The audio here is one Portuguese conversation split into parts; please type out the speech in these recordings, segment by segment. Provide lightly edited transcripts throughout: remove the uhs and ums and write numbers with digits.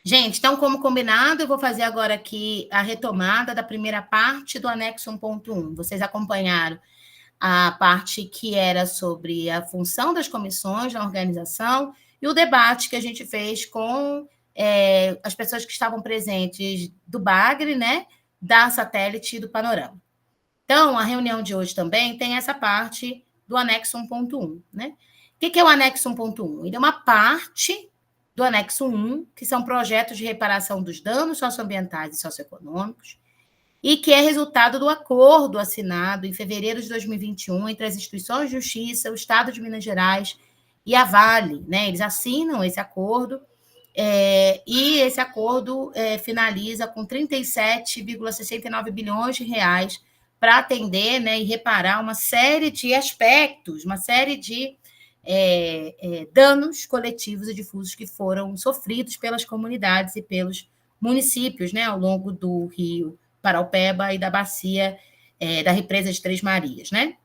Gente, então, como combinado, eu vou fazer agora aqui a retomada da primeira parte do anexo 1.1. Vocês acompanharam a parte que era sobre a função das comissões na organização e o debate que a gente fez com as pessoas que estavam presentes do Bagre, né, da Satélite e do Panorama. Então, a reunião de hoje também tem essa parte do anexo 1.1, né? O que é o anexo 1.1? Ele é uma parte do anexo 1, que são projetos de reparação dos danos socioambientais e socioeconômicos, e que é resultado do acordo assinado em fevereiro de 2021 entre as instituições de justiça, o Estado de Minas Gerais e a Vale, né? Eles assinam esse acordo, e esse acordo finaliza com 37,69 bilhões de reais para atender, né, e reparar uma série de aspectos, uma série de danos coletivos e difusos que foram sofridos pelas comunidades e pelos municípios, né, ao longo do Rio Paraupeba e da bacia da represa de Três Marias, né?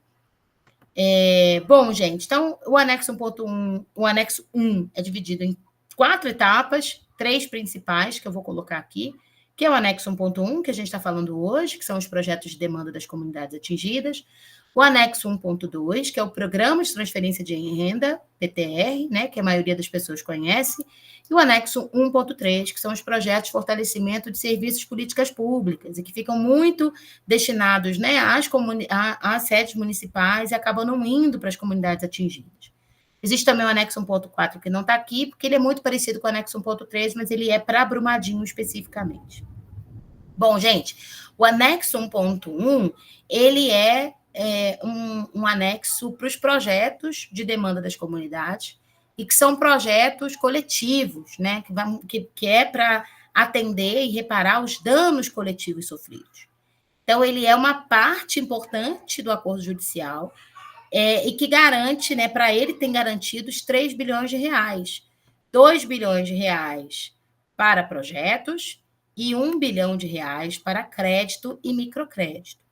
Bom, gente, então o anexo 1.1, o anexo 1 é dividido em 4 etapas, 3 principais que eu vou colocar aqui, que é o anexo 1.1, que a gente está falando hoje, que são os projetos de demanda das comunidades atingidas, o anexo 1.2, que é o Programa de Transferência de Renda, PTR, né, que a maioria das pessoas conhece, e o anexo 1.3, que são os projetos de fortalecimento de serviços de políticas públicas, e que ficam muito destinados, né, às sedes municipais e acabam não indo para as comunidades atingidas. Existe também o anexo 1.4, que não está aqui, porque ele é muito parecido com o anexo 1.3, mas ele é para Brumadinho especificamente. Bom, gente, o anexo 1.1, ele é um anexo para os projetos de demanda das comunidades, e que são projetos coletivos, né, que é para atender e reparar os danos coletivos sofridos. Então, ele é uma parte importante do acordo judicial, e que garante, né, para ele tem garantidos 3 bilhões de reais, 2 bilhões de reais para projetos e 1 bilhão de reais para crédito e microcrédito.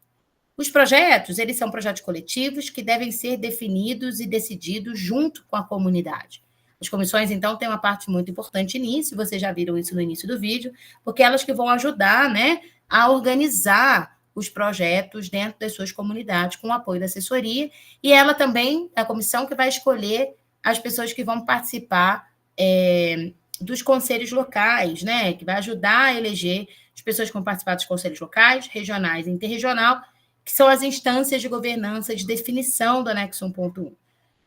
Os projetos, eles são projetos coletivos que devem ser definidos e decididos junto com a comunidade. As comissões, então, têm uma parte muito importante nisso, vocês já viram isso no início do vídeo, porque elas que vão ajudar, né, a organizar os projetos dentro das suas comunidades, com o apoio da assessoria, e ela também, a comissão que vai escolher as pessoas que vão participar dos conselhos locais, né, que vai ajudar a eleger as pessoas que vão participar dos conselhos locais, regionais e interregional, que são as instâncias de governança de definição do anexo 1.1.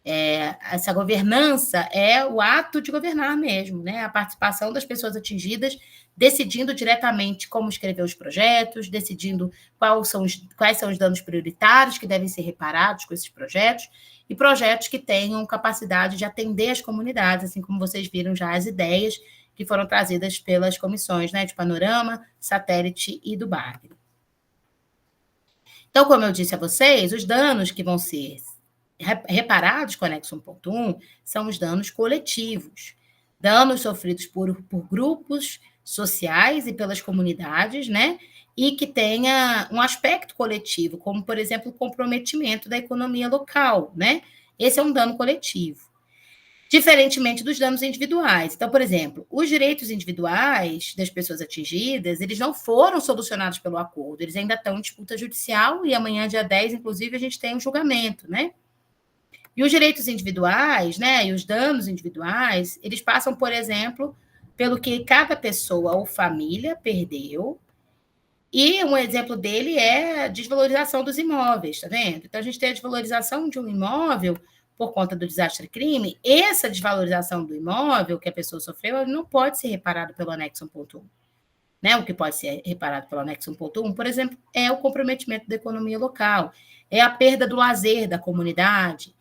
Essa governança é o ato de governar mesmo, né? A participação das pessoas atingidas, decidindo diretamente como escrever os projetos, decidindo quais são os danos prioritários que devem ser reparados com esses projetos, e projetos que tenham capacidade de atender as comunidades, assim como vocês viram já as ideias que foram trazidas pelas comissões, né, de Panorama, Satélite e do Bagre. Então, como eu disse a vocês, os danos que vão ser reparados com o anexo 1.1 são os danos coletivos, danos sofridos por grupos sociais e pelas comunidades, né? E que tenha um aspecto coletivo, como, por exemplo, o comprometimento da economia local, né? Esse é um dano coletivo. Diferentemente dos danos individuais. Então, por exemplo, os direitos individuais das pessoas atingidas, eles não foram solucionados pelo acordo, eles ainda estão em disputa judicial, e amanhã, dia 10, inclusive, a gente tem um julgamento, né? E os direitos individuais, né, e os danos individuais, eles passam, por exemplo, pelo que cada pessoa ou família perdeu, e um exemplo dele é a desvalorização dos imóveis, tá vendo? Então, a gente tem a desvalorização de um imóvel por conta do desastre-crime, essa desvalorização do imóvel que a pessoa sofreu não pode ser reparado pelo anexo 1.1. Né? O que pode ser reparado pelo anexo 1.1, por exemplo, é o comprometimento da economia local, é a perda do lazer da comunidade,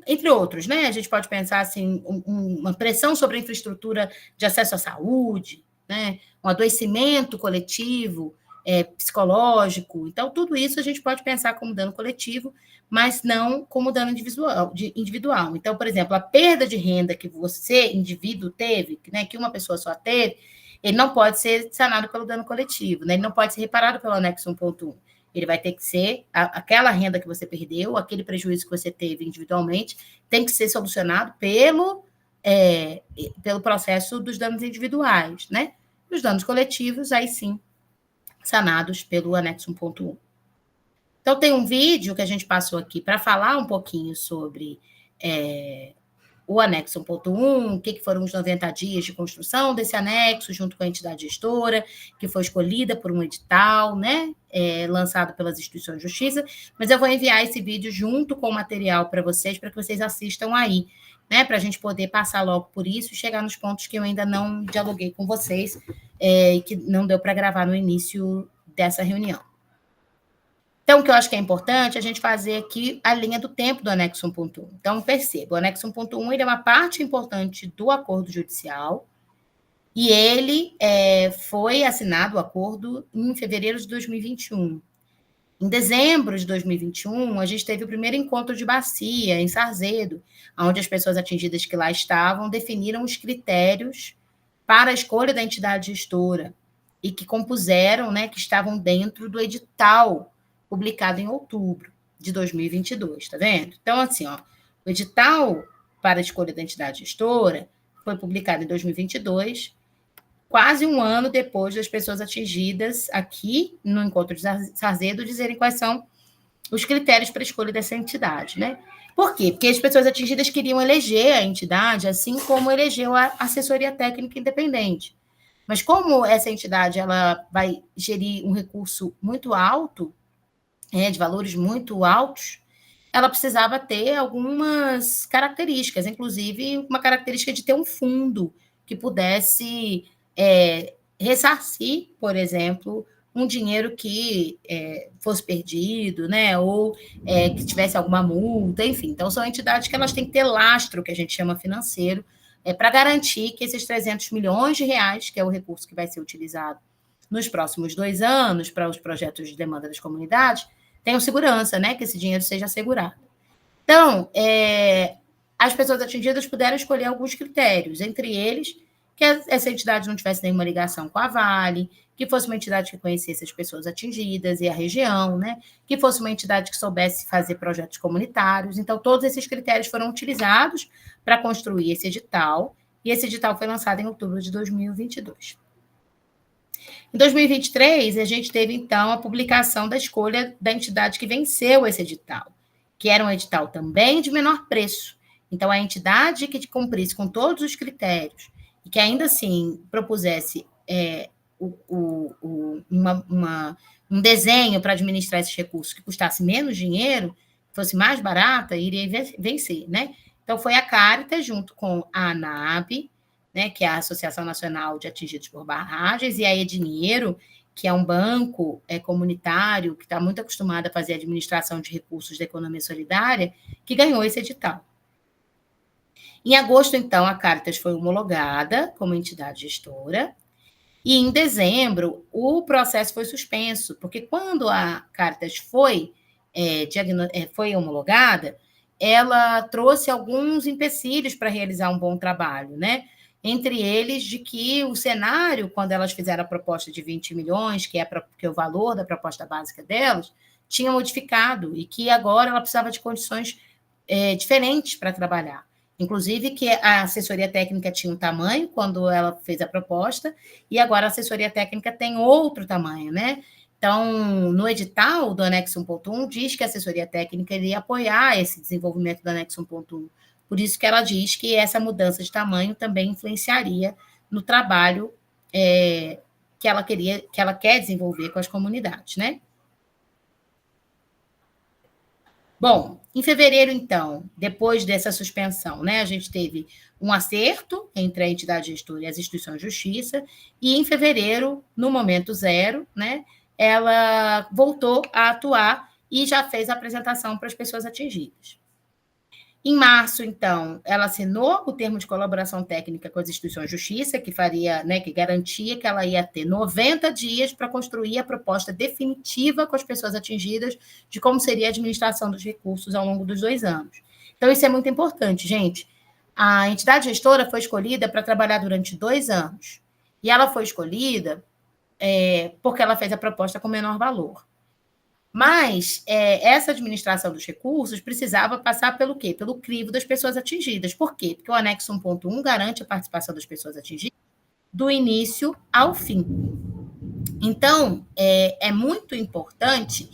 entre outros, né? A gente pode pensar assim, uma pressão sobre a infraestrutura de acesso à saúde, né? Um adoecimento coletivo, psicológico. Então, tudo isso a gente pode pensar como dano coletivo, mas não como dano individual. Então, por exemplo, a perda de renda que você, indivíduo, teve, né, que uma pessoa só teve, ele não pode ser sanado pelo dano coletivo, né? Ele não pode ser reparado pelo anexo 1.1. Ele vai ter que ser, aquela renda que você perdeu, aquele prejuízo que você teve individualmente, tem que ser solucionado pelo pelo processo dos danos individuais, né? Os danos coletivos, aí sim, sanados pelo anexo 1.1. Então, tem um vídeo que a gente passou aqui para falar um pouquinho sobre o anexo 1.1, o que foram os 90 dias de construção desse anexo, junto com a entidade gestora, que foi escolhida por um edital, né, lançado pelas instituições de justiça, mas eu vou enviar esse vídeo junto com o material para que vocês assistam aí, né, para a gente poder passar logo por isso e chegar nos pontos que eu ainda não dialoguei com vocês, e que não deu para gravar no início dessa reunião. Então, o que eu acho que é importante é a gente fazer aqui a linha do tempo do anexo 1.1. Então, perceba, o anexo 1.1 ele é uma parte importante do acordo judicial e ele foi assinado o acordo em fevereiro de 2021. Em dezembro de 2021, a gente teve o primeiro encontro de bacia em Sarzedo, onde as pessoas atingidas que lá estavam definiram os critérios para a escolha da entidade gestora e que compuseram, né, que estavam dentro do edital publicado em outubro de 2022, tá vendo? Então, assim, ó, o edital para a escolha da entidade gestora foi publicado em 2022, quase um ano depois das pessoas atingidas aqui no encontro de Sarzedo dizerem quais são os critérios para a escolha dessa entidade, né? Por quê? Porque as pessoas atingidas queriam eleger a entidade, assim como elegeu a assessoria técnica independente. Mas como essa entidade ela vai gerir um recurso muito alto, de valores muito altos, ela precisava ter algumas características, inclusive uma característica de ter um fundo que pudesse ressarcir, por exemplo, um dinheiro que fosse perdido, né, ou que tivesse alguma multa, enfim. Então, são entidades que elas têm que ter lastro, que a gente chama financeiro, para garantir que esses 300 milhões de reais, que é o recurso que vai ser utilizado nos próximos 2 anos para os projetos de demanda das comunidades, tenham segurança, né, que esse dinheiro seja assegurado. Então, as pessoas atingidas puderam escolher alguns critérios, entre eles que essa entidade não tivesse nenhuma ligação com a Vale, que fosse uma entidade que conhecesse as pessoas atingidas e a região, né, que fosse uma entidade que soubesse fazer projetos comunitários. Então, todos esses critérios foram utilizados para construir esse edital, e esse edital foi lançado em outubro de 2022. Em 2023, a gente teve, então, a publicação da escolha da entidade que venceu esse edital, que era um edital também de menor preço. Então, a entidade que cumprisse com todos os critérios e que ainda assim propusesse um desenho para administrar esses recursos que custasse menos dinheiro, fosse mais barata, iria vencer, né? Então, foi a Caritas, junto com a ANAB, né, que é a Associação Nacional de Atingidos por Barragens, e a Edinheiro, que é um banco comunitário que está muito acostumado a fazer a administração de recursos da economia solidária, que ganhou esse edital. Em agosto, então, a Caritas foi homologada como entidade gestora, e em dezembro o processo foi suspenso, porque quando a Caritas foi homologada, ela trouxe alguns empecilhos para realizar um bom trabalho, né? Entre eles de que o cenário, quando elas fizeram a proposta de 20 milhões, que é o valor da proposta básica delas, tinha modificado e que agora ela precisava de condições diferentes para trabalhar. Inclusive que a assessoria técnica tinha um tamanho quando ela fez a proposta e agora a assessoria técnica tem outro tamanho, né? Então, no edital do anexo 1.1, diz que a assessoria técnica iria apoiar esse desenvolvimento do anexo 1.1. Por isso que ela diz que essa mudança de tamanho também influenciaria no trabalho que ela quer desenvolver com as comunidades, né? Bom, em fevereiro, então, depois dessa suspensão, né, a gente teve um acerto entre a entidade gestora e as instituições de justiça, e em fevereiro, no momento zero, né, ela voltou a atuar e já fez a apresentação para as pessoas atingidas. Em março, então, ela assinou o termo de colaboração técnica com as instituições de justiça, que faria, né, que garantia que ela ia ter 90 dias para construir a proposta definitiva com as pessoas atingidas de como seria a administração dos recursos ao longo dos 2 anos. Então, isso é muito importante, gente. A entidade gestora foi escolhida para trabalhar durante 2 anos. E ela foi escolhida porque ela fez a proposta com menor valor. Mas essa administração dos recursos precisava passar pelo quê? Pelo crivo das pessoas atingidas. Por quê? Porque o anexo 1.1 garante a participação das pessoas atingidas do início ao fim. Então, era muito importante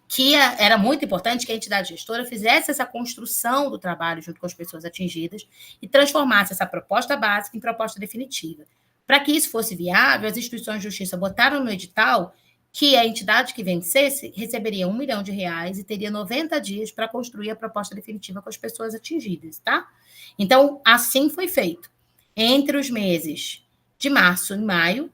que a entidade gestora fizesse essa construção do trabalho junto com as pessoas atingidas e transformasse essa proposta básica em proposta definitiva. Para que isso fosse viável, as instituições de justiça botaram no edital que a entidade que vencesse receberia R$1 milhão e teria 90 dias para construir a proposta definitiva com as pessoas atingidas, tá? Então, assim foi feito. Entre os meses de março e maio,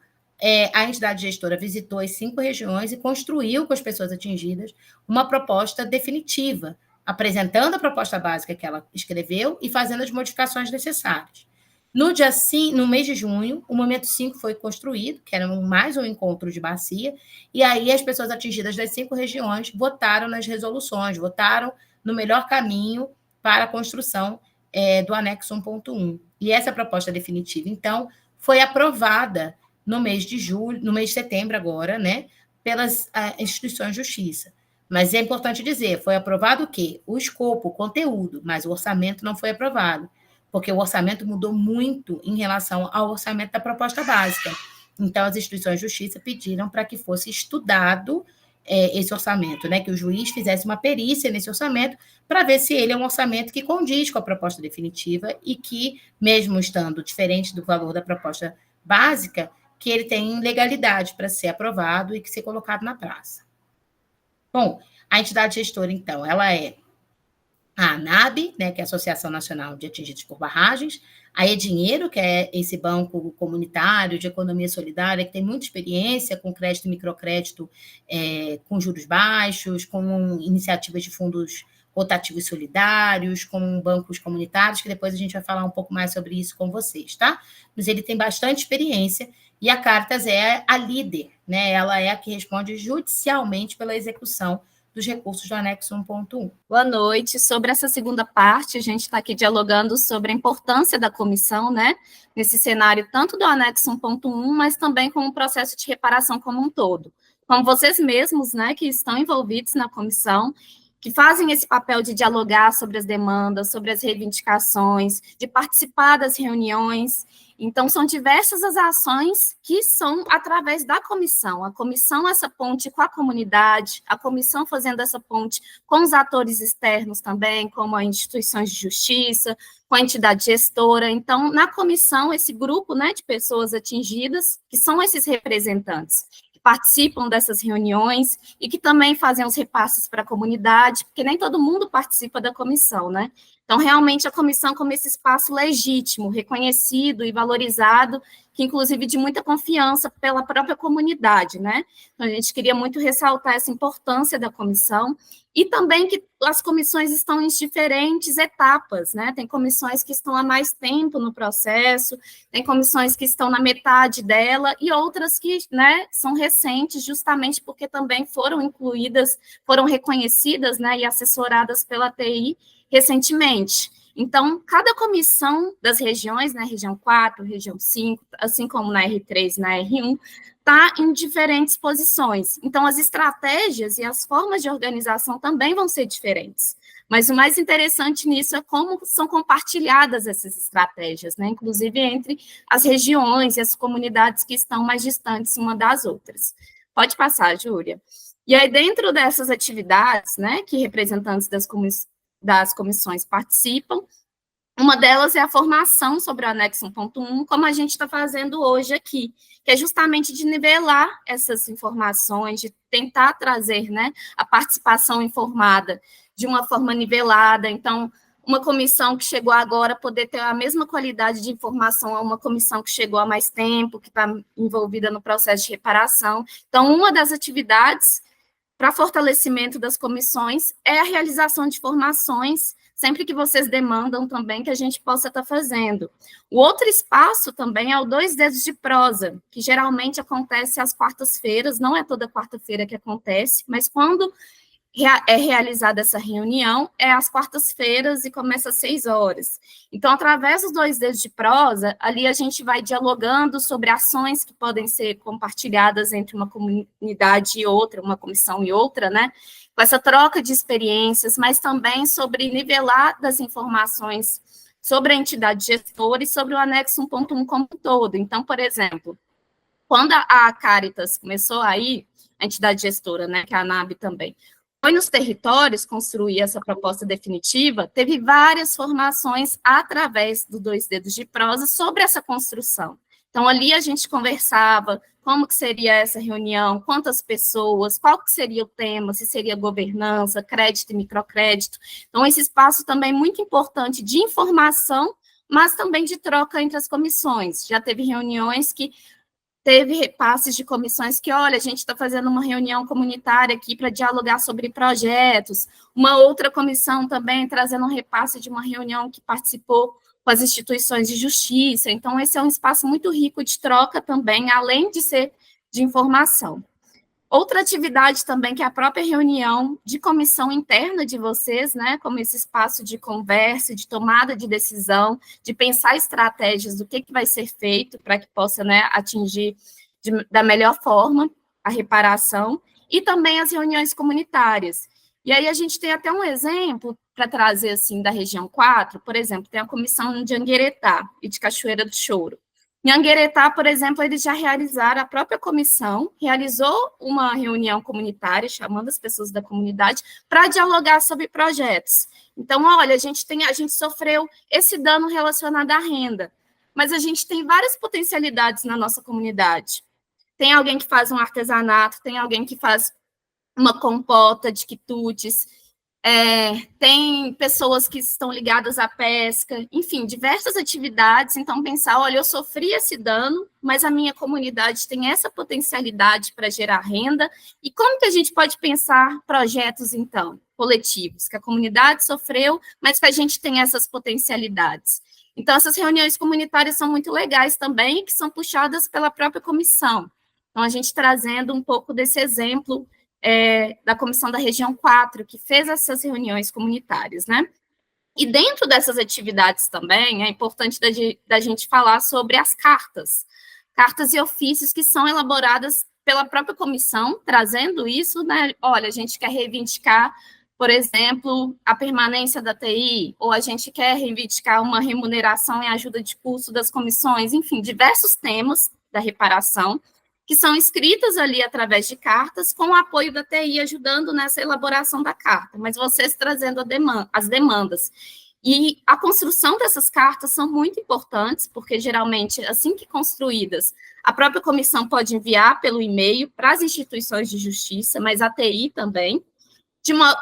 a entidade gestora visitou as 5 regiões e construiu com as pessoas atingidas uma proposta definitiva, apresentando a proposta básica que ela escreveu e fazendo as modificações necessárias. No mês de junho, o Momento 5 foi construído, que era mais um encontro de bacia, e aí as pessoas atingidas das 5 regiões votaram nas resoluções, votaram no melhor caminho para a construção do anexo 1.1. E essa proposta definitiva, então, foi aprovada no mês de setembro agora, né, pelas instituições de justiça. Mas é importante dizer, foi aprovado o quê? O escopo, o conteúdo, mas o orçamento não foi aprovado, porque o orçamento mudou muito em relação ao orçamento da proposta básica. Então, as instituições de justiça pediram para que fosse estudado esse orçamento, né, que o juiz fizesse uma perícia nesse orçamento para ver se ele é um orçamento que condiz com a proposta definitiva e que, mesmo estando diferente do valor da proposta básica, que ele tem legalidade para ser aprovado e que ser colocado na praça. Bom, a entidade gestora, então, ela é a ANAB, né, que é a Associação Nacional de Atingidos por Barragens, a Edinheiro, que é esse banco comunitário de economia solidária, que tem muita experiência com crédito e microcrédito com juros baixos, com iniciativas de fundos rotativos solidários, com bancos comunitários, que depois a gente vai falar um pouco mais sobre isso com vocês, tá? Mas ele tem bastante experiência, e a Caritas é a líder, né? Ela é a que responde judicialmente pela execução dos recursos do anexo 1.1. Boa noite. Sobre essa segunda parte, a gente está aqui dialogando sobre a importância da comissão, né, nesse cenário tanto do anexo 1.1, mas também com o processo de reparação como um todo. Como vocês mesmos, né, que estão envolvidos na comissão, que fazem esse papel de dialogar sobre as demandas, sobre as reivindicações, de participar das reuniões. Então, são diversas as ações que são através da comissão. A comissão, essa ponte com a comunidade, a comissão fazendo essa ponte com os atores externos também, como as instituições de justiça, com a entidade gestora. Então, na comissão, esse grupo, né, de pessoas atingidas, que são esses representantes, que participam dessas reuniões e que também fazem os repasses para a comunidade, porque nem todo mundo participa da comissão, né? Então, realmente, a comissão como esse espaço legítimo, reconhecido e valorizado, que, inclusive, de muita confiança pela própria comunidade, né? Então, a gente queria muito ressaltar essa importância da comissão e também que as comissões estão em diferentes etapas, né? Tem comissões que estão há mais tempo no processo, tem comissões que estão na metade dela e outras que, né, são recentes, justamente porque também foram incluídas, foram reconhecidas, né, e assessoradas pela TI recentemente. Então, cada comissão das regiões, né, região 4, região 5, assim como na R3 e na R1, está em diferentes posições. Então, as estratégias e as formas de organização também vão ser diferentes. Mas o mais interessante nisso é como são compartilhadas essas estratégias, né, inclusive entre as regiões e as comunidades que estão mais distantes uma das outras. Pode passar, Júlia. E aí, dentro dessas atividades, né, que representantes das comissões participam, uma delas é a formação sobre o anexo 1.1, como a gente está fazendo hoje aqui, que é justamente de nivelar essas informações, de tentar trazer, né, a participação informada de uma forma nivelada. Então, uma comissão que chegou agora poder ter a mesma qualidade de informação a uma comissão que chegou há mais tempo, que está envolvida no processo de reparação. Então, uma das atividades para fortalecimento das comissões é a realização de formações, sempre que vocês demandam também que a gente possa estar fazendo. O outro espaço também é o 2 Dedos de Prosa, que geralmente acontece às quartas-feiras, não é toda quarta-feira que acontece, mas quando é realizada essa reunião, é às quartas-feiras e começa às 6 horas. Então, através dos 2 dedos de prosa, ali a gente vai dialogando sobre ações que podem ser compartilhadas entre uma comunidade e outra, uma comissão e outra, né? Com essa troca de experiências, mas também sobre nivelar das informações sobre a entidade gestora e sobre o anexo 1.1 como um todo. Então, por exemplo, quando a Caritas começou aí, a entidade gestora, né, que é a ANAB também, foi nos territórios construir essa proposta definitiva, teve várias formações através do 2 dedos de prosa sobre essa construção. Então, ali a gente conversava como que seria essa reunião, quantas pessoas, qual que seria o tema, se seria governança, crédito e microcrédito. Então, esse espaço também é muito importante de informação, mas também de troca entre as comissões. Já teve reuniões que teve repasses de comissões que, olha, a gente está fazendo uma reunião comunitária aqui para dialogar sobre projetos, uma outra comissão também trazendo um repasse de uma reunião que participou com as instituições de justiça. Então, esse é um espaço muito rico de troca também, além de ser de informação. Outra atividade também, que é a própria reunião de comissão interna de vocês, né, como esse espaço de conversa, de tomada de decisão, de pensar estratégias do que vai ser feito para que possa, né, atingir da melhor forma a reparação, e também as reuniões comunitárias. E aí a gente tem até um exemplo para trazer, assim, da região 4, por exemplo, tem a comissão de Angueretá e de Cachoeira do Choro. Em Angueretá, por exemplo, eles já realizaram, a própria comissão realizou uma reunião comunitária, chamando as pessoas da comunidade, para dialogar sobre projetos. Então, olha, a gente sofreu esse dano relacionado à renda, mas a gente tem várias potencialidades na nossa comunidade. Tem alguém que faz um artesanato, tem alguém que faz uma compota de quitutes, tem pessoas que estão ligadas à pesca, enfim, diversas atividades. Então, pensar, olha, eu sofri esse dano, mas a minha comunidade tem essa potencialidade para gerar renda, e como que a gente pode pensar projetos, então, coletivos, que a comunidade sofreu, mas que a gente tem essas potencialidades. Então, essas reuniões comunitárias são muito legais também, que são puxadas pela própria comissão. Então, a gente trazendo um pouco desse exemplo da Comissão da Região 4, que fez essas reuniões comunitárias, né? E dentro dessas atividades também, é importante da gente falar sobre as cartas e ofícios que são elaboradas pela própria comissão, trazendo isso, né? Olha, a gente quer reivindicar, por exemplo, a permanência da TI, ou a gente quer reivindicar uma remuneração e ajuda de custo das comissões, enfim, diversos temas da reparação, que são escritas ali através de cartas, com o apoio da TI, ajudando nessa elaboração da carta, mas vocês trazendo as demandas. E a construção dessas cartas são muito importantes, porque geralmente, assim que construídas, a própria comissão pode enviar pelo e-mail para as instituições de justiça, mas a TI também,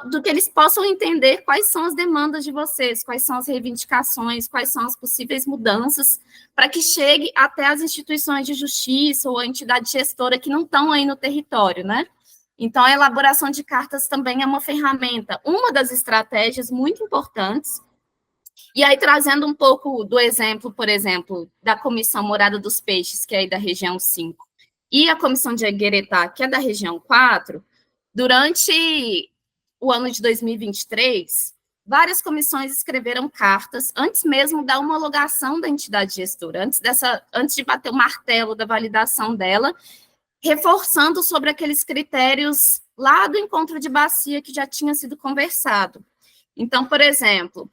do que eles possam entender quais são as demandas de vocês, quais são as reivindicações, quais são as possíveis mudanças, para que chegue até as instituições de justiça ou a entidade gestora que não estão aí no território, né? Então, a elaboração de cartas também é uma ferramenta, uma das estratégias muito importantes. E aí, trazendo um pouco do exemplo, por exemplo, da Comissão Morada dos Peixes, que é aí da região 5, e a Comissão de Angueretá, que é da região 4, durante o ano de 2023, várias comissões escreveram cartas, antes mesmo da homologação da entidade gestora, antes de bater o martelo da validação dela, reforçando sobre aqueles critérios lá do encontro de bacia que já tinha sido conversado. Então, por exemplo,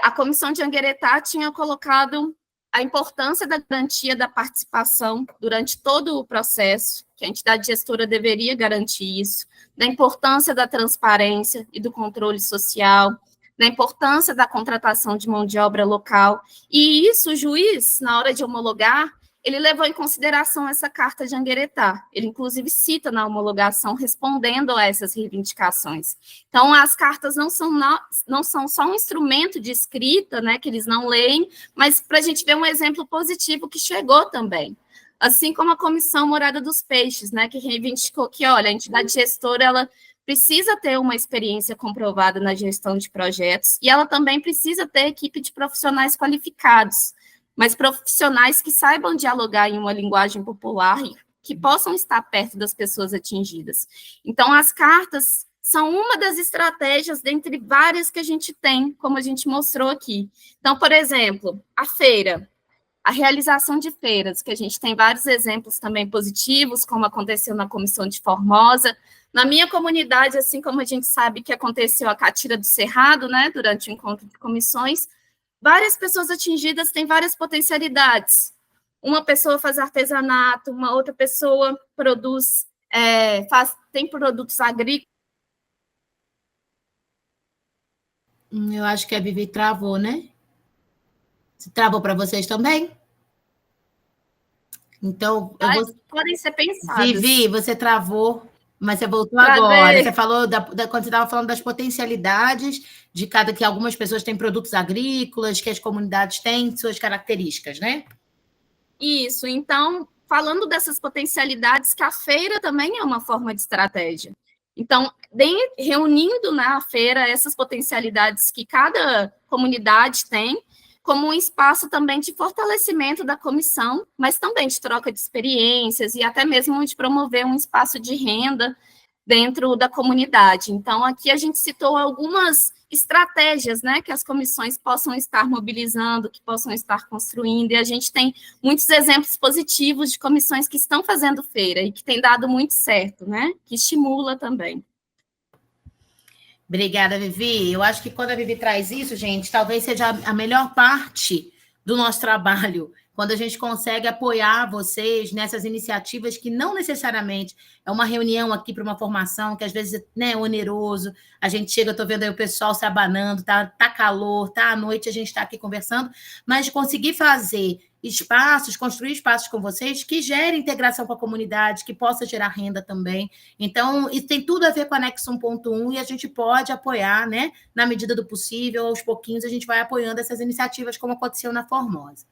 a Comissão de Angueretá tinha colocado a importância da garantia da participação durante todo o processo, que a entidade gestora deveria garantir isso, da importância da transparência e do controle social, da importância da contratação de mão de obra local, e isso o juiz, na hora de homologar, ele levou em consideração essa carta de Angueretá. Ele, inclusive, cita na homologação, respondendo a essas reivindicações. Então, as cartas não são só um instrumento de escrita, né, que eles não leem, mas para a gente ver um exemplo positivo que chegou também. Assim como a Comissão Morada dos Peixes, né, que reivindicou que, olha, a entidade gestora, ela precisa ter uma experiência comprovada na gestão de projetos, e ela também precisa ter equipe de profissionais qualificados, mas profissionais que saibam dialogar em uma linguagem popular e que possam estar perto das pessoas atingidas. Então, as cartas são uma das estratégias dentre várias que a gente tem, como a gente mostrou aqui. Então, por exemplo, a feira, a realização de feiras, que a gente tem vários exemplos também positivos, como aconteceu na Comissão de Formosa. Na minha comunidade, assim como a gente sabe que aconteceu a Catira do Cerrado, né, durante o encontro de comissões, várias pessoas atingidas têm várias potencialidades. Uma pessoa faz artesanato, uma outra pessoa produz, tem produtos agrícolas. Eu acho que a Vivi travou, né? Travou para vocês também? Então, eu vou... Podem ser pensadas. Vivi, você travou, mas você voltou Travei. agora. Você falou quando você estava falando das potencialidades de cada que algumas pessoas têm produtos agrícolas, que as comunidades têm suas características, né? Isso. Então, falando dessas potencialidades, que a feira também é uma forma de estratégia. Então, reunindo na feira essas potencialidades que cada comunidade tem, como um espaço também de fortalecimento da comissão, mas também de troca de experiências e até mesmo de promover um espaço de renda dentro da comunidade. Então, aqui a gente citou algumas estratégias, né, que as comissões possam estar mobilizando, que possam estar construindo, e a gente tem muitos exemplos positivos de comissões que estão fazendo feira e que tem dado muito certo, né, que estimula também. Obrigada, Vivi. Eu acho que quando a Vivi traz isso, gente, talvez seja a melhor parte do nosso trabalho, quando a gente consegue apoiar vocês nessas iniciativas que não necessariamente é uma reunião aqui para uma formação, que às vezes né, é oneroso, a gente chega, eu estou vendo aí o pessoal se abanando, tá calor, tá à noite, a gente está aqui conversando, mas de conseguir fazer espaços, construir espaços com vocês que gerem integração com a comunidade, que possa gerar renda também. Então, isso tem tudo a ver com a Anexo 1.1 e a gente pode apoiar, né, na medida do possível, aos pouquinhos a gente vai apoiando essas iniciativas, como aconteceu na Formosa.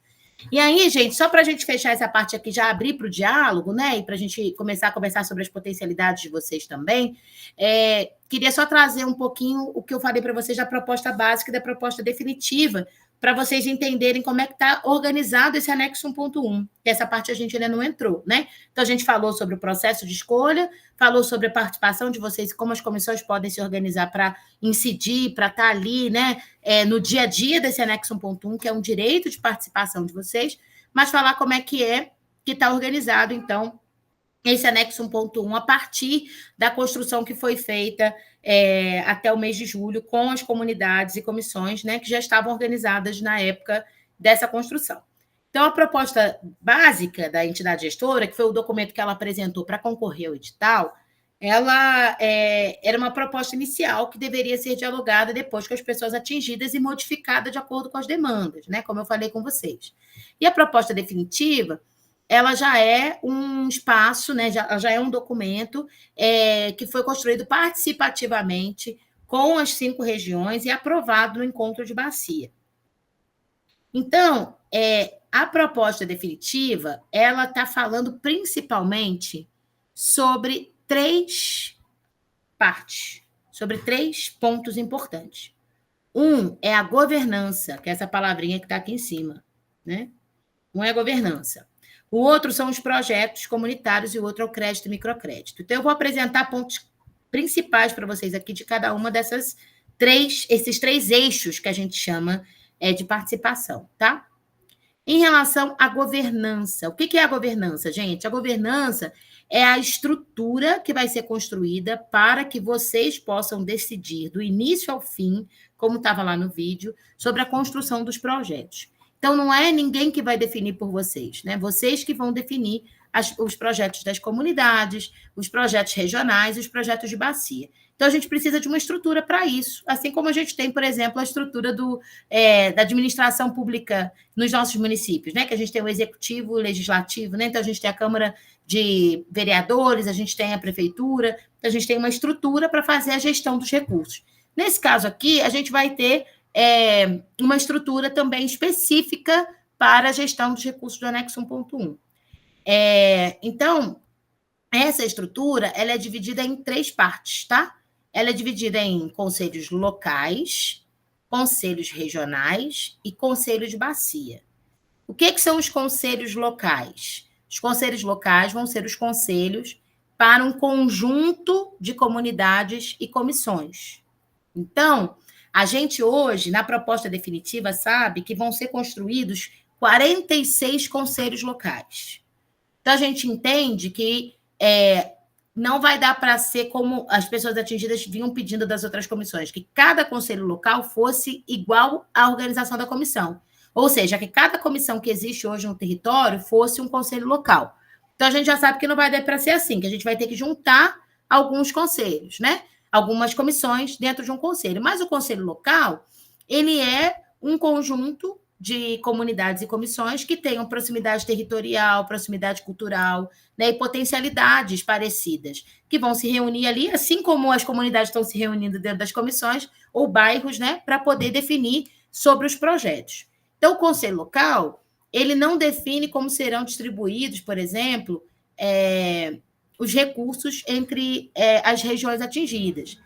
E aí, gente, só para a gente fechar essa parte aqui, já abrir para o diálogo, né? E para a gente começar a conversar sobre as potencialidades de vocês também, queria só trazer um pouquinho o que eu falei para vocês da proposta básica e da proposta definitiva, para vocês entenderem como é que está organizado esse anexo 1.1, que essa parte a gente ainda não entrou, né? Então, a gente falou sobre o processo de escolha, falou sobre a participação de vocês, como as comissões podem se organizar para incidir, para estar ali, né, no dia a dia desse anexo 1.1, que é um direito de participação de vocês, mas falar como é que está organizado, então, esse anexo 1.1, a partir da construção que foi feita até o mês de julho, com as comunidades e comissões, né, que já estavam organizadas na época dessa construção. Então, a proposta básica da entidade gestora, que foi o documento que ela apresentou para concorrer ao edital, ela era uma proposta inicial que deveria ser dialogada depois com as pessoas atingidas e modificada de acordo com as demandas, né, como eu falei com vocês. E a proposta definitiva, ela já é um espaço, né, já é um documento que foi construído participativamente com as 5 regiões e aprovado no encontro de bacia. Então, a proposta definitiva, ela está falando principalmente sobre 3 partes, sobre 3 pontos importantes. Um é a governança, que é essa palavrinha que está aqui em cima, né? Um é a governança. O outro são os projetos comunitários e o outro é o crédito e microcrédito. Então, eu vou apresentar pontos principais para vocês aqui de cada uma esses 3 eixos que a gente chama de participação, tá? Em relação à governança, o que é a governança, gente? A governança é a estrutura que vai ser construída para que vocês possam decidir do início ao fim, como estava lá no vídeo, sobre a construção dos projetos. Então, não é ninguém que vai definir por vocês, né? Vocês que vão definir os projetos das comunidades, os projetos regionais e os projetos de bacia. Então, a gente precisa de uma estrutura para isso, assim como a gente tem, por exemplo, a estrutura da administração pública nos nossos municípios, né? Que a gente tem o executivo, o legislativo, né? Então, a gente tem a Câmara de Vereadores, a gente tem a Prefeitura, a gente tem uma estrutura para fazer a gestão dos recursos. Nesse caso aqui, a gente vai ter uma estrutura também específica para a gestão dos recursos do anexo 1.1. Então, essa estrutura ela é dividida em 3 partes, tá? Ela é dividida em conselhos locais, conselhos regionais e conselho de bacia. O que são os conselhos locais? Os conselhos locais vão ser os conselhos para um conjunto de comunidades e comissões. Então, a gente hoje, na proposta definitiva, sabe que vão ser construídos 46 conselhos locais. Então, a gente entende que não vai dar para ser como as pessoas atingidas vinham pedindo das outras comissões, que cada conselho local fosse igual à organização da comissão. Ou seja, que cada comissão que existe hoje no território fosse um conselho local. Então, a gente já sabe que não vai dar para ser assim, que a gente vai ter que juntar alguns conselhos, né? Algumas comissões dentro de um conselho. Mas o conselho local, ele é um conjunto de comunidades e comissões que tenham proximidade territorial, proximidade cultural, né, e potencialidades parecidas, que vão se reunir ali, assim como as comunidades estão se reunindo dentro das comissões, ou bairros, né, para poder definir sobre os projetos. Então, o conselho local, ele não define como serão distribuídos, por exemplo, os recursos entre as regiões atingidas.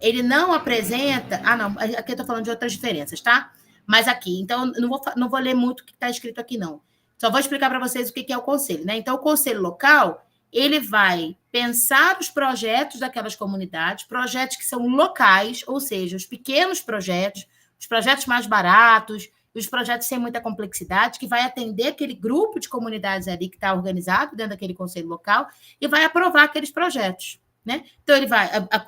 Ele não apresenta... não, aqui eu estou falando de outras diferenças, tá? Mas aqui, então, não vou ler muito o que está escrito aqui, não. Só vou explicar para vocês o que é o conselho, né? Então, o conselho local, ele vai pensar os projetos daquelas comunidades, projetos que são locais, ou seja, os pequenos projetos, os projetos mais baratos, os projetos sem muita complexidade, que vai atender aquele grupo de comunidades ali que está organizado dentro daquele conselho local e vai aprovar aqueles projetos, né? Então,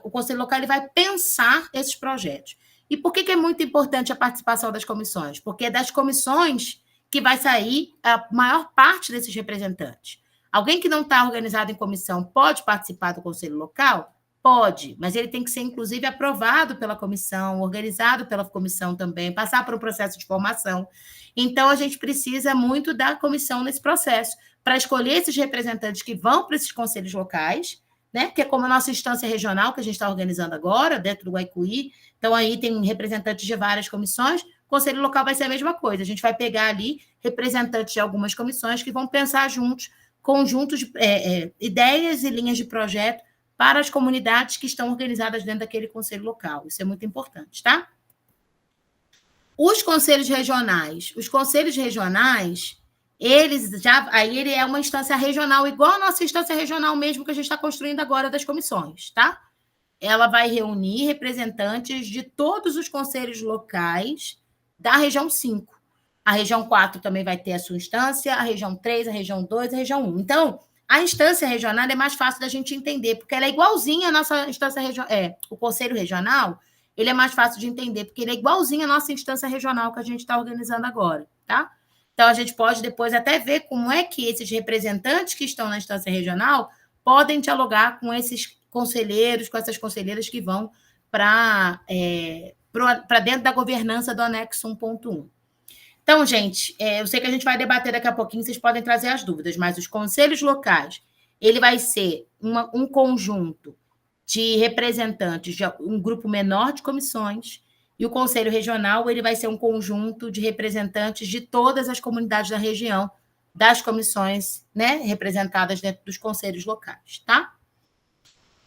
o conselho local ele vai pensar esses projetos. E por que é muito importante a participação das comissões? Porque é das comissões que vai sair a maior parte desses representantes. Alguém que não está organizado em comissão pode participar do conselho local? Pode, mas ele tem que ser, inclusive, aprovado pela comissão, organizado pela comissão também, passar por um processo de formação. Então, a gente precisa muito da comissão nesse processo, para escolher esses representantes que vão para esses conselhos locais, né? Que é como a nossa instância regional, que a gente está organizando agora, dentro do Guaicuí. Então, aí tem representantes de várias comissões. O conselho local vai ser a mesma coisa. A gente vai pegar ali representantes de algumas comissões que vão pensar juntos, conjuntos de ideias e linhas de projeto para as comunidades que estão organizadas dentro daquele conselho local. Isso é muito importante, tá? Os conselhos regionais. Os conselhos regionais, ele é uma instância regional, igual a nossa instância regional mesmo que a gente está construindo agora das comissões, tá? Ela vai reunir representantes de todos os conselhos locais da região 5. A região 4 também vai ter a sua instância, a região 3, a região 2, a região 1. Então, a instância regional é mais fácil da gente entender, porque ela é igualzinha à nossa instância regional. O conselho regional, ele é mais fácil de entender, porque ele é igualzinho à nossa instância regional que a gente está organizando agora, tá? Então, a gente pode depois até ver como é que esses representantes que estão na instância regional podem dialogar com esses conselheiros, com essas conselheiras que vão para dentro da governança do anexo 1.1. Então, gente, eu sei que a gente vai debater daqui a pouquinho, vocês podem trazer as dúvidas, mas os conselhos locais, ele vai ser um conjunto de representantes de um grupo menor de comissões, e o conselho regional, ele vai ser um conjunto de representantes de todas as comunidades da região, das comissões, né, representadas dentro dos conselhos locais, tá?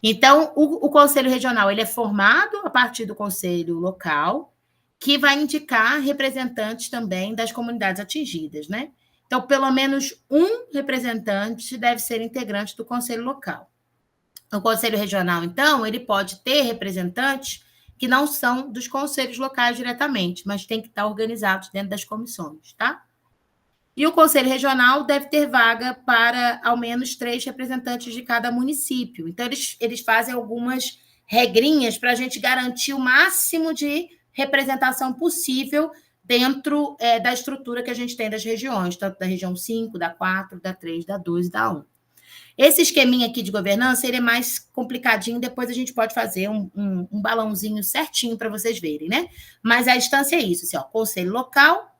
Então, o conselho regional, ele é formado a partir do conselho local, que vai indicar representantes também das comunidades atingidas, né? Então, pelo menos um representante deve ser integrante do conselho local. O conselho regional, então, ele pode ter representantes que não são dos conselhos locais diretamente, mas tem que estar organizados dentro das comissões, tá? E o conselho regional deve ter vaga para ao menos 3 representantes de cada município. Então, eles fazem algumas regrinhas para a gente garantir o máximo de representação possível dentro da estrutura que a gente tem das regiões, tanto da região 5, da 4, da 3, da 2 e da 1. Esse esqueminha aqui de governança, ele é mais complicadinho, depois a gente pode fazer um balãozinho certinho para vocês verem, né? Mas a instância é isso, assim, ó, conselho local,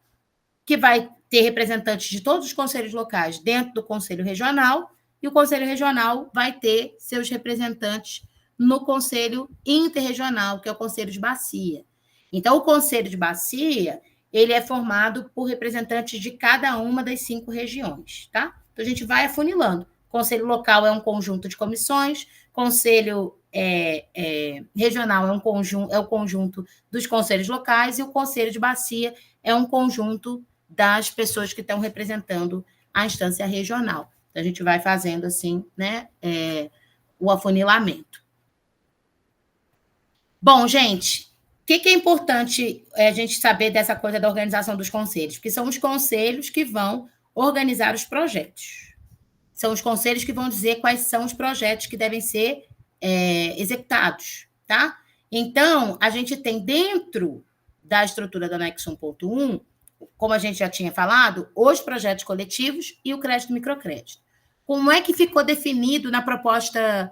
que vai ter representantes de todos os conselhos locais dentro do conselho regional, e o conselho regional vai ter seus representantes no conselho interregional, que é o conselho de bacia. Então, o conselho de bacia, ele é formado por representantes de cada uma das 5 regiões, tá? Então, a gente vai afunilando. O conselho local é um conjunto de comissões, conselho regional é o conjunto dos conselhos locais, e o conselho de bacia é um conjunto das pessoas que estão representando a instância regional. A gente vai fazendo assim, né, o afunilamento. Bom, gente, o que é importante a gente saber dessa coisa da organização dos conselhos? Porque são os conselhos que vão organizar os projetos. São os conselhos que vão dizer quais são os projetos que devem ser executados, tá? Então, a gente tem dentro da estrutura do anexo 1.1, como a gente já tinha falado, os projetos coletivos e o crédito e microcrédito. Como é que ficou definido na proposta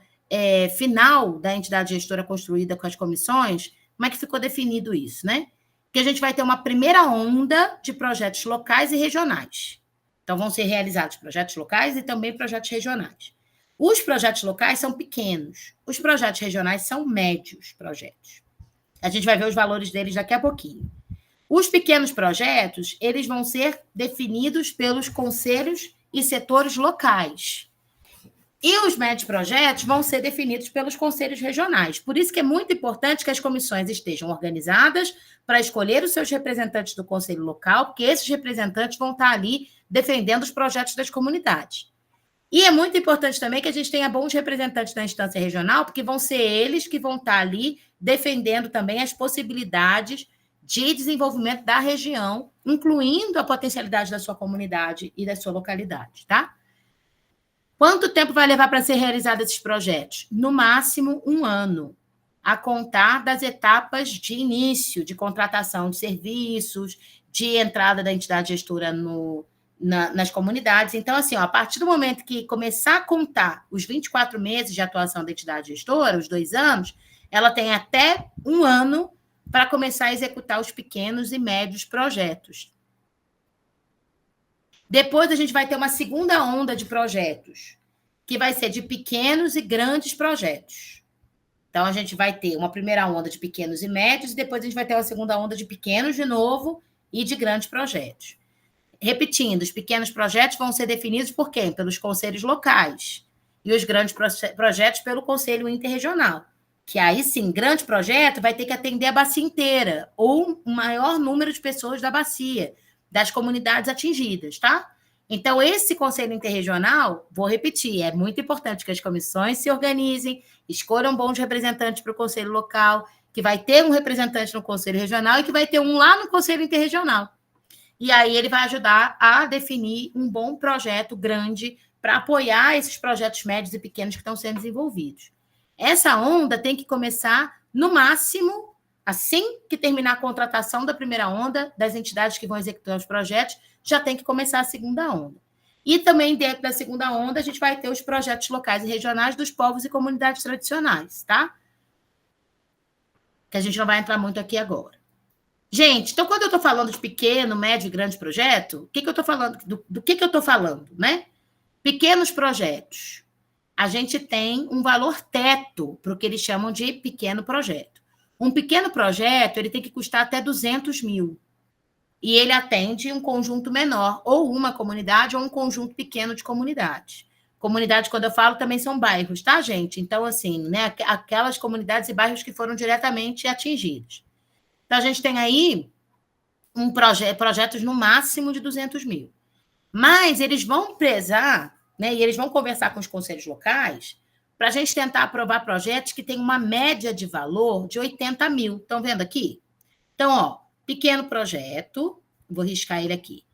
final da entidade gestora construída com as comissões? Como é que ficou definido isso, né? Que a gente vai ter uma primeira onda de projetos locais e regionais. Então, vão ser realizados projetos locais e também projetos regionais. Os projetos locais são pequenos, os projetos regionais são médios projetos. A gente vai ver os valores deles daqui a pouquinho. Os pequenos projetos, eles vão ser definidos pelos conselhos e setores locais. E os médios projetos vão ser definidos pelos conselhos regionais. Por isso que é muito importante que as comissões estejam organizadas para escolher os seus representantes do conselho local, porque esses representantes vão estar ali defendendo os projetos das comunidades. E é muito importante também que a gente tenha bons representantes da instância regional, porque vão ser eles que vão estar ali defendendo também as possibilidades de desenvolvimento da região, incluindo a potencialidade da sua comunidade e da sua localidade, tá? Quanto tempo vai levar para ser realizados esses projetos? No máximo 1 ano, a contar das etapas de início, de contratação de serviços, de entrada da entidade gestora nas comunidades. Então, assim, a partir do momento que começar a contar os 24 meses de atuação da entidade gestora, os 2 anos, ela tem até 1 ano para começar a executar os pequenos e médios projetos. Depois a gente vai ter uma segunda onda de projetos, que vai ser de pequenos e grandes projetos. Então, a gente vai ter uma primeira onda de pequenos e médios, e depois a gente vai ter uma segunda onda de pequenos de novo e de grandes projetos. Repetindo, os pequenos projetos vão ser definidos por quem? Pelos conselhos locais. E os grandes projetos pelo conselho interregional. Que aí, sim, grande projeto vai ter que atender a bacia inteira, ou o maior número de pessoas da bacia, das comunidades atingidas, tá? Então, esse conselho interregional, vou repetir, é muito importante que as comissões se organizem, escolham bons representantes para o conselho local, que vai ter um representante no conselho regional e que vai ter um lá no conselho interregional. E aí ele vai ajudar a definir um bom projeto grande para apoiar esses projetos médios e pequenos que estão sendo desenvolvidos. Essa onda tem que começar, no máximo, assim que terminar a contratação da primeira onda, das entidades que vão executar os projetos, já tem que começar a segunda onda. E também, dentro da segunda onda, a gente vai ter os projetos locais e regionais dos povos e comunidades tradicionais, tá? Que a gente não vai entrar muito aqui agora. Gente, então, quando eu estou falando de pequeno, médio e grande projeto, o que eu estou falando? Do que eu estou falando, né? Pequenos projetos. A gente tem um valor teto para o que eles chamam de pequeno projeto. Um pequeno projeto, ele tem que custar até 200 mil. E ele atende um conjunto menor, ou uma comunidade, ou um conjunto pequeno de comunidades. Comunidades, quando eu falo, também são bairros, tá, gente? Então, assim, né, aquelas comunidades e bairros que foram diretamente atingidos. Então, a gente tem aí projetos no máximo de 200 mil. Mas eles vão prezar, né, e eles vão conversar com os conselhos locais para a gente tentar aprovar projetos que têm uma média de valor de 80 mil. Estão vendo aqui? Então, ó, pequeno projeto, vou riscar ele aqui.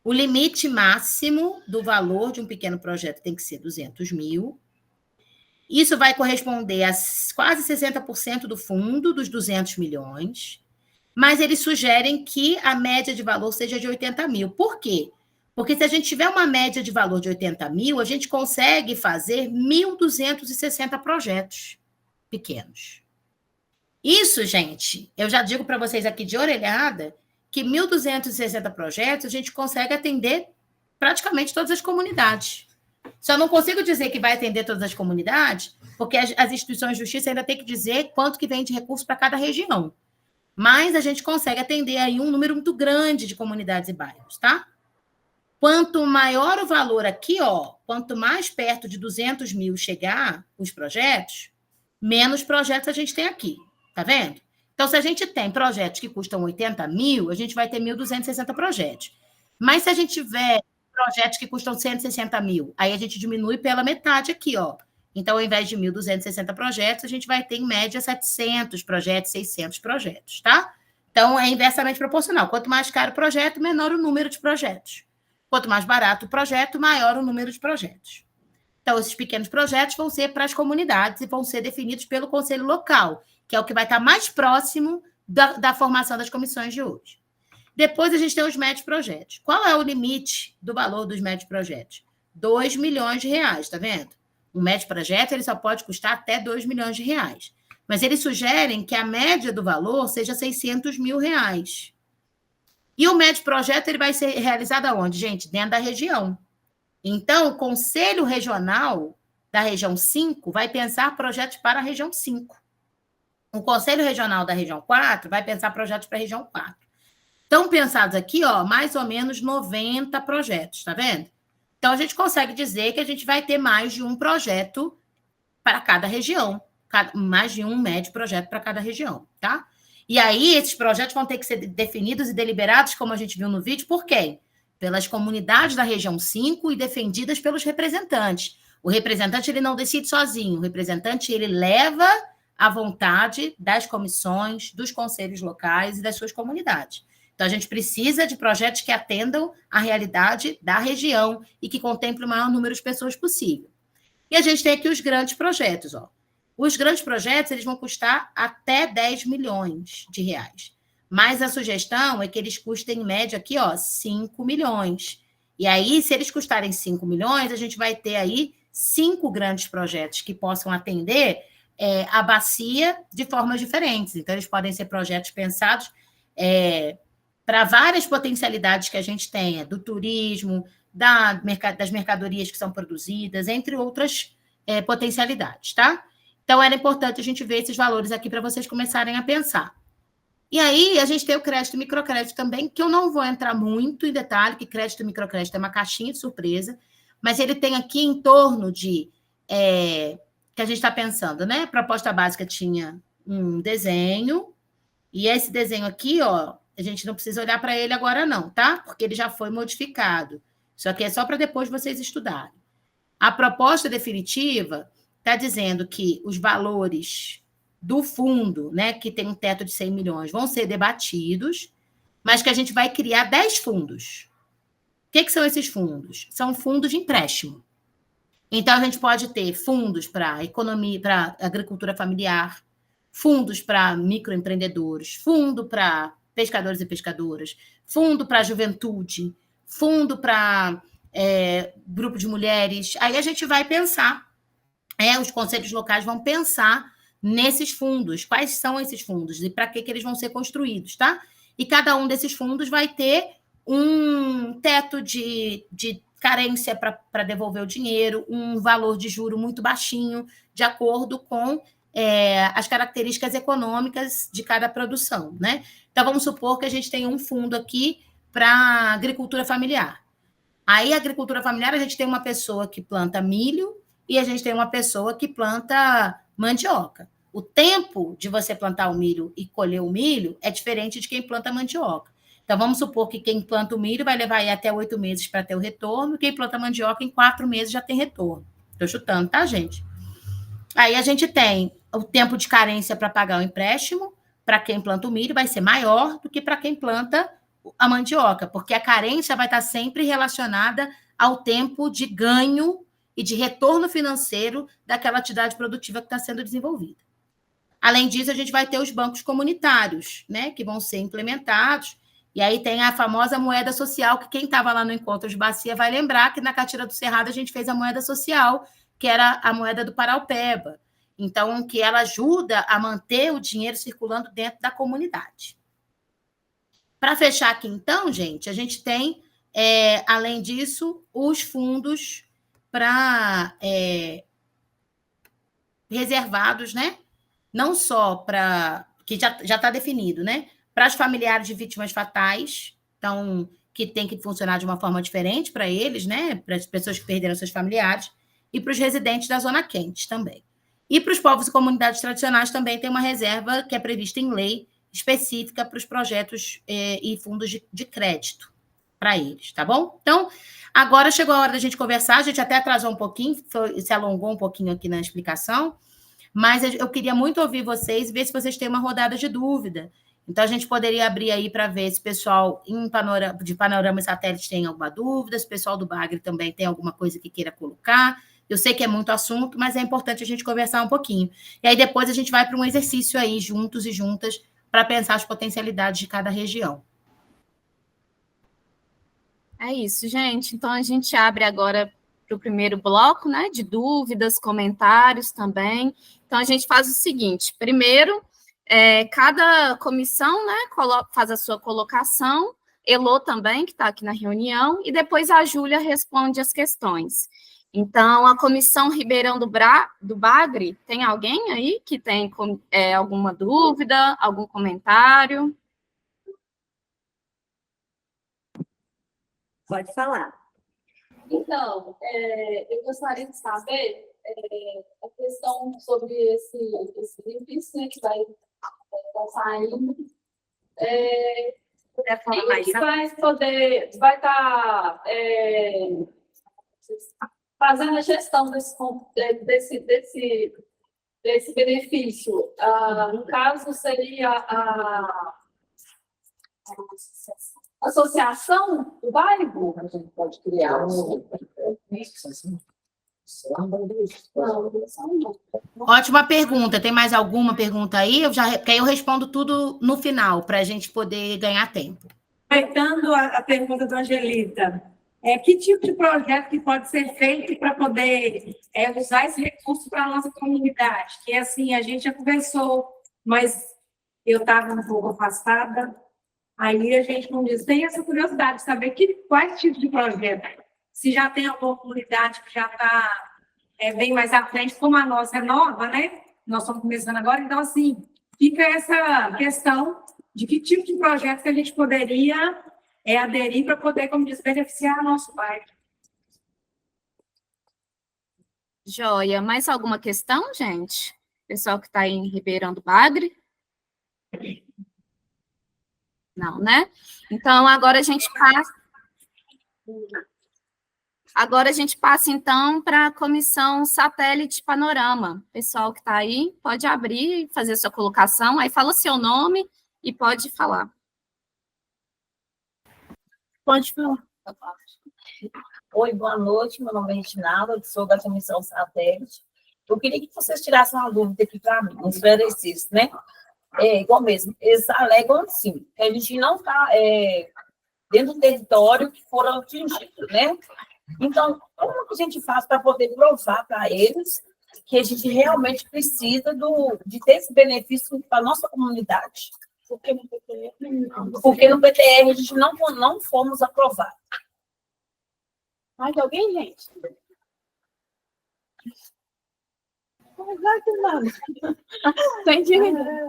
O limite máximo do valor de um pequeno projeto tem que ser 200 mil. Isso vai corresponder a quase 60% do fundo, dos 200 milhões. Mas eles sugerem que a média de valor seja de 80 mil. Por quê? Porque se a gente tiver uma média de valor de 80 mil, a gente consegue fazer 1.260 projetos pequenos. Isso, gente, eu já digo para vocês aqui de orelhada, que 1.260 projetos a gente consegue atender praticamente todas as comunidades. Só não consigo dizer que vai atender todas as comunidades, porque as instituições de justiça ainda têm que dizer quanto que vem de recurso para cada região. Mas a gente consegue atender aí um número muito grande de comunidades e bairros, tá? Quanto maior o valor aqui, ó, quanto mais perto de 200 mil chegar os projetos, menos projetos a gente tem aqui, tá vendo? Então, se a gente tem projetos que custam 80 mil, a gente vai ter 1.260 projetos. Mas se a gente tiver projetos que custam 160 mil. Aí a gente diminui pela metade aqui, ó. Então, ao invés de 1.260 projetos, a gente vai ter, em média, 700 projetos, 600 projetos, tá? Então, é inversamente proporcional. Quanto mais caro o projeto, menor o número de projetos. Quanto mais barato o projeto, maior o número de projetos. Então, esses pequenos projetos vão ser para as comunidades e vão ser definidos pelo conselho local, que é o que vai estar mais próximo da formação das comissões de hoje. Depois, a gente tem os médios projetos. Qual é o limite do valor dos médios projetos? 2 milhões de reais, tá vendo? Um médio projeto ele só pode custar até 2 milhões de reais. Mas eles sugerem que a média do valor seja 600 mil reais. E o médio projeto ele vai ser realizado aonde, gente? Dentro da região. Então, o Conselho Regional da região 5 vai pensar projetos para a região 5. O Conselho Regional da região 4 vai pensar projetos para a região 4. Estão pensados aqui, ó, mais ou menos 90 projetos, tá vendo? Então, a gente consegue dizer que a gente vai ter mais de um projeto para cada região, mais de um médio projeto para cada região, tá? E aí, esses projetos vão ter que ser definidos e deliberados, como a gente viu no vídeo, por quem? Pelas comunidades da região 5 e defendidas pelos representantes. O representante, ele não decide sozinho, o representante, ele leva a vontade das comissões, dos conselhos locais e das suas comunidades. Então, a gente precisa de projetos que atendam à realidade da região e que contemplem o maior número de pessoas possível. E a gente tem aqui os grandes projetos, ó. Os grandes projetos, eles vão custar até 10 milhões de reais. Mas a sugestão é que eles custem, em média, aqui, ó, 5 milhões. E aí, se eles custarem 5 milhões, a gente vai ter aí 5 grandes projetos que possam atender a bacia de formas diferentes. Então, eles podem ser projetos pensados para várias potencialidades que a gente tenha, do turismo, das mercadorias que são produzidas, entre outras potencialidades, tá? Então, era importante a gente ver esses valores aqui para vocês começarem a pensar. E aí, a gente tem o crédito e microcrédito também, que eu não vou entrar muito em detalhe, que crédito e microcrédito é uma caixinha de surpresa, mas ele tem aqui em torno de... que a gente está pensando, né? A proposta básica tinha um desenho, e esse desenho aqui, ó, a gente não precisa olhar para ele agora não, tá? Porque ele já foi modificado. Isso aqui é só para depois vocês estudarem. A proposta definitiva está dizendo que os valores do fundo, né, que tem um teto de 100 milhões, vão ser debatidos, mas que a gente vai criar 10 fundos. O que são esses fundos? São fundos de empréstimo. Então, a gente pode ter fundos para economia, para agricultura familiar, fundos para microempreendedores, fundo para pescadores e pescadoras, fundo para juventude, fundo para grupo de mulheres. Aí a gente vai pensar, os conselhos locais vão pensar nesses fundos, quais são esses fundos e para que eles vão ser construídos, tá? E cada um desses fundos vai ter um teto de carência para devolver o dinheiro, um valor de juro muito baixinho, de acordo com as características econômicas de cada produção, né? Então, vamos supor que a gente tem um fundo aqui para agricultura familiar. Aí, a agricultura familiar, a gente tem uma pessoa que planta milho e a gente tem uma pessoa que planta mandioca. O tempo de você plantar o milho e colher o milho é diferente de quem planta mandioca. Então, vamos supor que quem planta o milho vai levar aí até 8 meses para ter o retorno, quem planta mandioca em 4 meses já tem retorno. Estou chutando, tá, gente? Aí a gente tem o tempo de carência para pagar o empréstimo, para quem planta o milho vai ser maior do que para quem planta a mandioca, porque a carência vai estar sempre relacionada ao tempo de ganho e de retorno financeiro daquela atividade produtiva que está sendo desenvolvida. Além disso, a gente vai ter os bancos comunitários, né, que vão ser implementados, e aí tem a famosa moeda social, que quem estava lá no Encontro de Bacia vai lembrar que na Catira do Cerrado a gente fez a moeda social, que era a moeda do Paraupeba. Então, que ela ajuda a manter o dinheiro circulando dentro da comunidade. Para fechar aqui, então, gente, a gente tem, além disso, os fundos reservados, né? Não só para... que já está definido, né? Para os familiares de vítimas fatais, então, que tem que funcionar de uma forma diferente para eles, né? Para as pessoas que perderam seus familiares, e para os residentes da Zona Quente também. E para os povos e comunidades tradicionais também tem uma reserva que é prevista em lei específica para os projetos e fundos de crédito para eles, tá bom? Então, Agora chegou a hora da gente conversar, a gente até atrasou um pouquinho, se alongou um pouquinho aqui na explicação, mas eu queria muito ouvir vocês e ver se vocês têm uma rodada de dúvida. Então, a gente poderia abrir aí para ver se o pessoal de Panorama e Satélite tem alguma dúvida, se o pessoal do Bagre também tem alguma coisa que queira colocar. Eu sei que é muito assunto, mas é importante a gente conversar um pouquinho. E aí, depois, a gente vai para um exercício aí, juntos e juntas, para pensar as potencialidades de cada região. É isso, gente. Então, a gente abre agora para o primeiro bloco, né, de dúvidas, comentários também. Então, a gente faz o seguinte: primeiro, cada comissão, né, faz a sua colocação, Elô também, que está aqui na reunião, e depois a Júlia responde as questões. Então, a comissão Ribeirão do Bagre, tem alguém aí que tem alguma dúvida, algum comentário? Pode falar. Então, eu gostaria de saber a questão sobre esse benefício, né, que vai estar saindo. Vai estar fazendo a gestão desse benefício. No caso, seria a associação do bairro? A gente pode criar Ótima pergunta. Tem mais alguma pergunta aí? Porque aí eu respondo tudo no final, para a gente poder ganhar tempo. Aproveitando a pergunta do Angelita, que tipo de projeto que pode ser feito para poder usar esse recurso para a nossa comunidade? Que, assim, a gente já conversou, mas eu estava um pouco afastada, aí a gente, como diz, tem essa curiosidade de saber quais tipos de projeto. Se já tem alguma comunidade que já está bem mais à frente, como a nossa é nova, né? Nós estamos começando agora, então, assim, fica essa questão de que tipo de projeto que a gente poderia aderir para poder, como diz, beneficiar nosso bairro. Joia. Mais alguma questão, gente? Pessoal que está aí em Ribeirão do Bagre? Não, né? Então, agora a gente passa, então, para a Comissão Satélite Panorama. Pessoal que está aí, pode abrir e fazer sua colocação, aí fala seu nome e pode falar. Pode falar. Oi, boa noite, meu nome é Reginalda, sou da Comissão Satélite. Eu queria que vocês tirassem uma dúvida aqui para mim, uns exercícios, né? Igual mesmo, eles alegam assim, que a gente não está dentro do território que foram atingidos, né? Então, como que a gente faz para poder provar para eles que a gente realmente precisa de ter esse benefício para a nossa comunidade? Porque no PTR a gente não fomos aprovados. Mais alguém, gente? Vai que não. Entendi.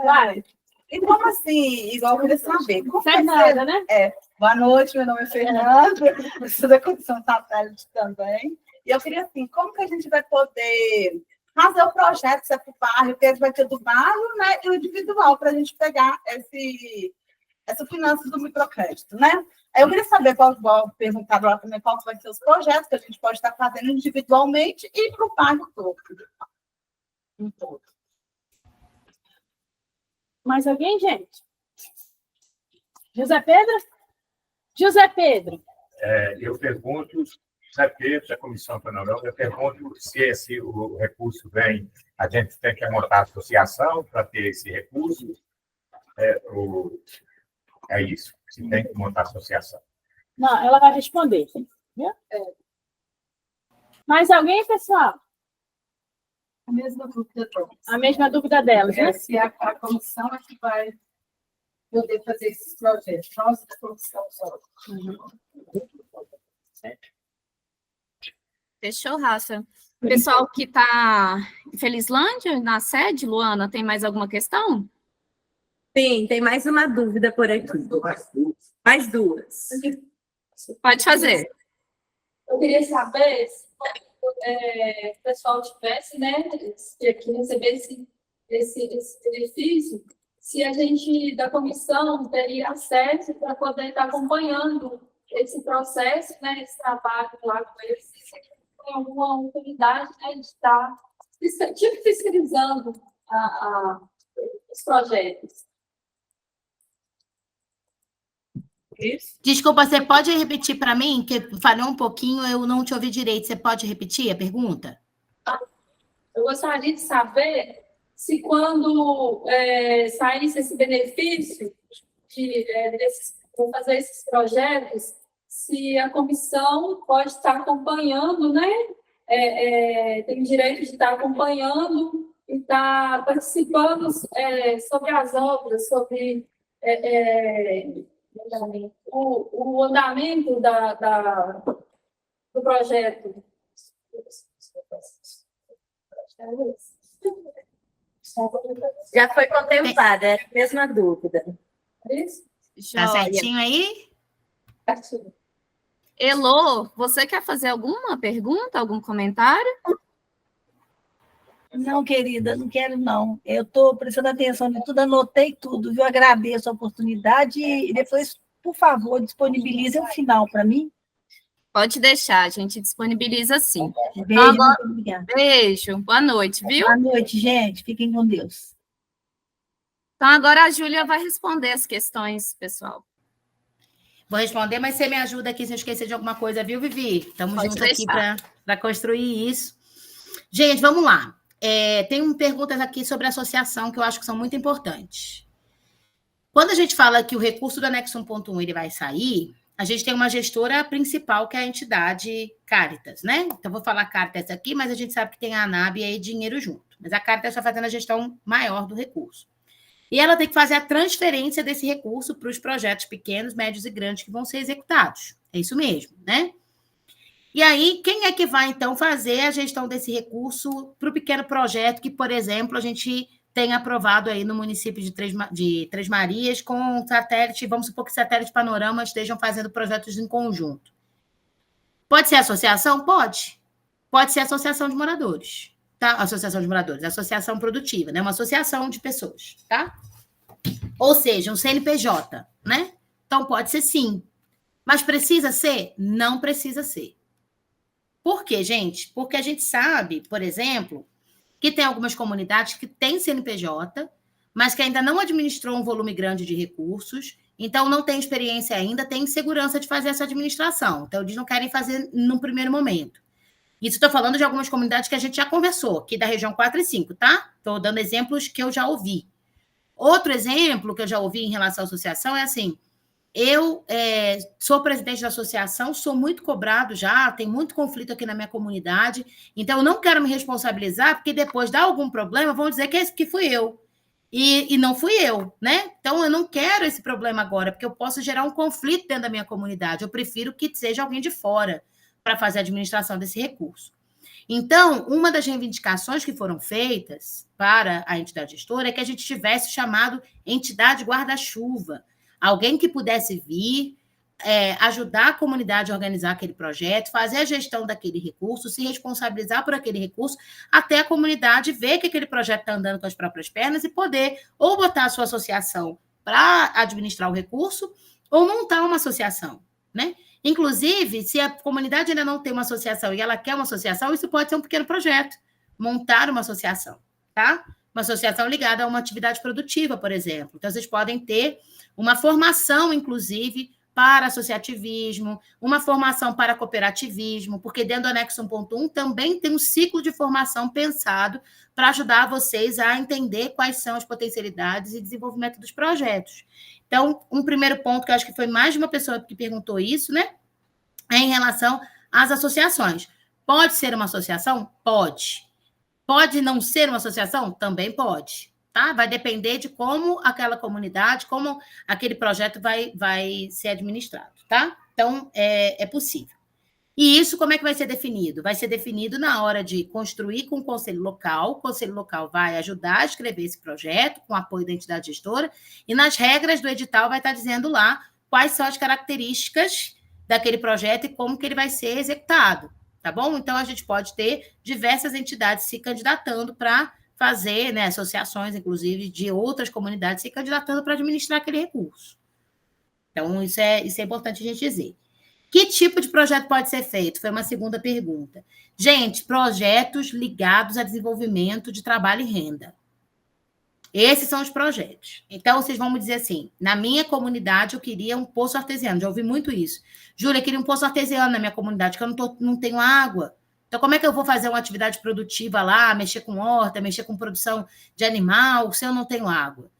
Vai. E como assim? Igual eu queria saber. Fernanda, né? Boa noite, meu nome é Fernanda, eu sou da Comissão Satélite também. E eu queria, assim, como que a gente vai poder fazer o projeto, se é para o bairro, que a gente vai ter do bairro, né, e o individual, para a gente pegar essa finança do microcrédito, né? Aí eu queria saber, perguntar agora também qual vai ser os projetos que a gente pode estar fazendo individualmente e para o bairro todo. Em todo. Mais alguém, gente? José Pedro? José Pedro. Eu pergunto, José Pedro, da Comissão Panorama, eu pergunto se o recurso vem, a gente tem que montar associação para ter esse recurso, é isso, se tem que montar associação. Não, ela vai responder. Mais alguém, pessoal? A mesma dúvida delas. A mesma dúvida delas, né? Se a comissão é que vai poder fazer esses projetos. Nós, da comissão, só. Fechou, Rafa. Pessoal que está em Felizlândia, na sede, Luana, tem mais alguma questão? Sim, tem mais uma dúvida por aqui. Mais duas. Pode fazer. Eu queria saber se o pessoal tivesse, né, que aqui recebesse esse benefício, se a gente, da comissão, teria acesso para poder estar acompanhando esse processo, né, esse trabalho lá com eles, se tem alguma unidade, né, de estar fiscalizando os projetos. Isso. Desculpa, você pode repetir para mim, que falhou um pouquinho, eu não te ouvi direito. Você pode repetir a pergunta? Eu gostaria de saber se quando saísse esse benefício por fazer esses projetos, se a comissão pode estar acompanhando, né? Tem o direito de estar acompanhando e estar participando sobre as obras, sobre o andamento do projeto. Já foi contemplada, é a mesma dúvida. Tá certinho aí? Elô, você quer fazer alguma pergunta, algum comentário? Não, querida, não quero, não. Eu estou prestando atenção em tudo, anotei tudo, viu? Agradeço a oportunidade e depois, por favor, disponibilize o final para mim. Pode deixar, a gente disponibiliza sim. Beijo, Agora, muito obrigada. beijo, boa noite, viu? Boa noite, gente. Fiquem com Deus. Então, agora a Júlia vai responder as questões, pessoal. Vou responder, mas você me ajuda aqui se eu esquecer de alguma coisa, viu, Vivi? Estamos Pode juntos aqui deixar. para construir isso. Gente, vamos lá. Tem perguntas aqui sobre associação que eu acho que são muito importantes. Quando a gente fala que o recurso do anexo 1.1 ele vai sair, a gente tem uma gestora principal, que é a entidade Caritas, né? Então, vou falar Caritas aqui, mas a gente sabe que tem a ANAB e aí dinheiro junto. Mas a Caritas está fazendo a gestão maior do recurso. E ela tem que fazer a transferência desse recurso para os projetos pequenos, médios e grandes que vão ser executados. É isso mesmo, né? E aí, quem é que vai, então, fazer a gestão desse recurso para o pequeno projeto que, por exemplo, a gente tem aprovado aí no município de Três Marias com satélite, vamos supor que satélite Panorama estejam fazendo projetos em conjunto. Pode ser associação? Pode. Pode ser associação de moradores, tá? Associação de moradores, associação produtiva, né? Uma associação de pessoas, tá? Ou seja, um CNPJ, né? Então, pode ser sim. Mas precisa ser? Não precisa ser. Por quê, gente? Porque a gente sabe, por exemplo, que tem algumas comunidades que têm CNPJ, mas que ainda não administrou um volume grande de recursos, então não tem experiência ainda, tem insegurança de fazer essa administração. Então, eles não querem fazer no primeiro momento. Isso estou falando de algumas comunidades que a gente já conversou, aqui da região 4 e 5, tá? Estou dando exemplos que eu já ouvi. Outro exemplo que eu já ouvi em relação à associação é assim, eu sou presidente da associação, sou muito cobrado já, tem muito conflito aqui na minha comunidade, então eu não quero me responsabilizar, porque depois dá algum problema, vão dizer que fui eu. E não fui eu, né? Então eu não quero esse problema agora, porque eu posso gerar um conflito dentro da minha comunidade. Eu prefiro que seja alguém de fora para fazer a administração desse recurso. Então, uma das reivindicações que foram feitas para a entidade gestora é que a gente tivesse chamado entidade guarda-chuva, alguém que pudesse vir, ajudar a comunidade a organizar aquele projeto, fazer a gestão daquele recurso, se responsabilizar por aquele recurso, até a comunidade ver que aquele projeto está andando com as próprias pernas e poder ou botar a sua associação para administrar o recurso ou montar uma associação, né? Inclusive, se a comunidade ainda não tem uma associação e ela quer uma associação, isso pode ser um pequeno projeto, montar uma associação, tá? Uma associação ligada a uma atividade produtiva, por exemplo. Então, vocês podem ter uma formação, inclusive, para associativismo, uma formação para cooperativismo, porque dentro do anexo 1.1 também tem um ciclo de formação pensado para ajudar vocês a entender quais são as potencialidades e desenvolvimento dos projetos. Então, um primeiro ponto, que eu acho que foi mais de uma pessoa que perguntou isso, né? É em relação às associações. Pode ser uma associação? Pode. Pode não ser uma associação? Também pode. Tá? Vai depender de como aquela comunidade, como aquele projeto vai ser administrado, tá? Então, é possível. E isso, como é que vai ser definido? Vai ser definido na hora de construir com o Conselho Local. O Conselho Local vai ajudar a escrever esse projeto, com o apoio da entidade gestora, e nas regras do edital vai estar dizendo lá quais são as características daquele projeto e como que ele vai ser executado, tá bom? Então, a gente pode ter diversas entidades se candidatando para fazer, né, associações, inclusive, de outras comunidades se candidatando para administrar aquele recurso. Então, isso é importante a gente dizer. Que tipo de projeto pode ser feito? Foi uma segunda pergunta. Gente, projetos ligados a desenvolvimento de trabalho e renda. Esses são os projetos. Então, vocês vão me dizer assim, na minha comunidade eu queria um poço artesiano, já ouvi muito isso. Júlia, eu queria um poço artesiano na minha comunidade, porque eu não tenho água. Então, como é que eu vou fazer uma atividade produtiva lá, mexer com horta, mexer com produção de animal, se eu não tenho água?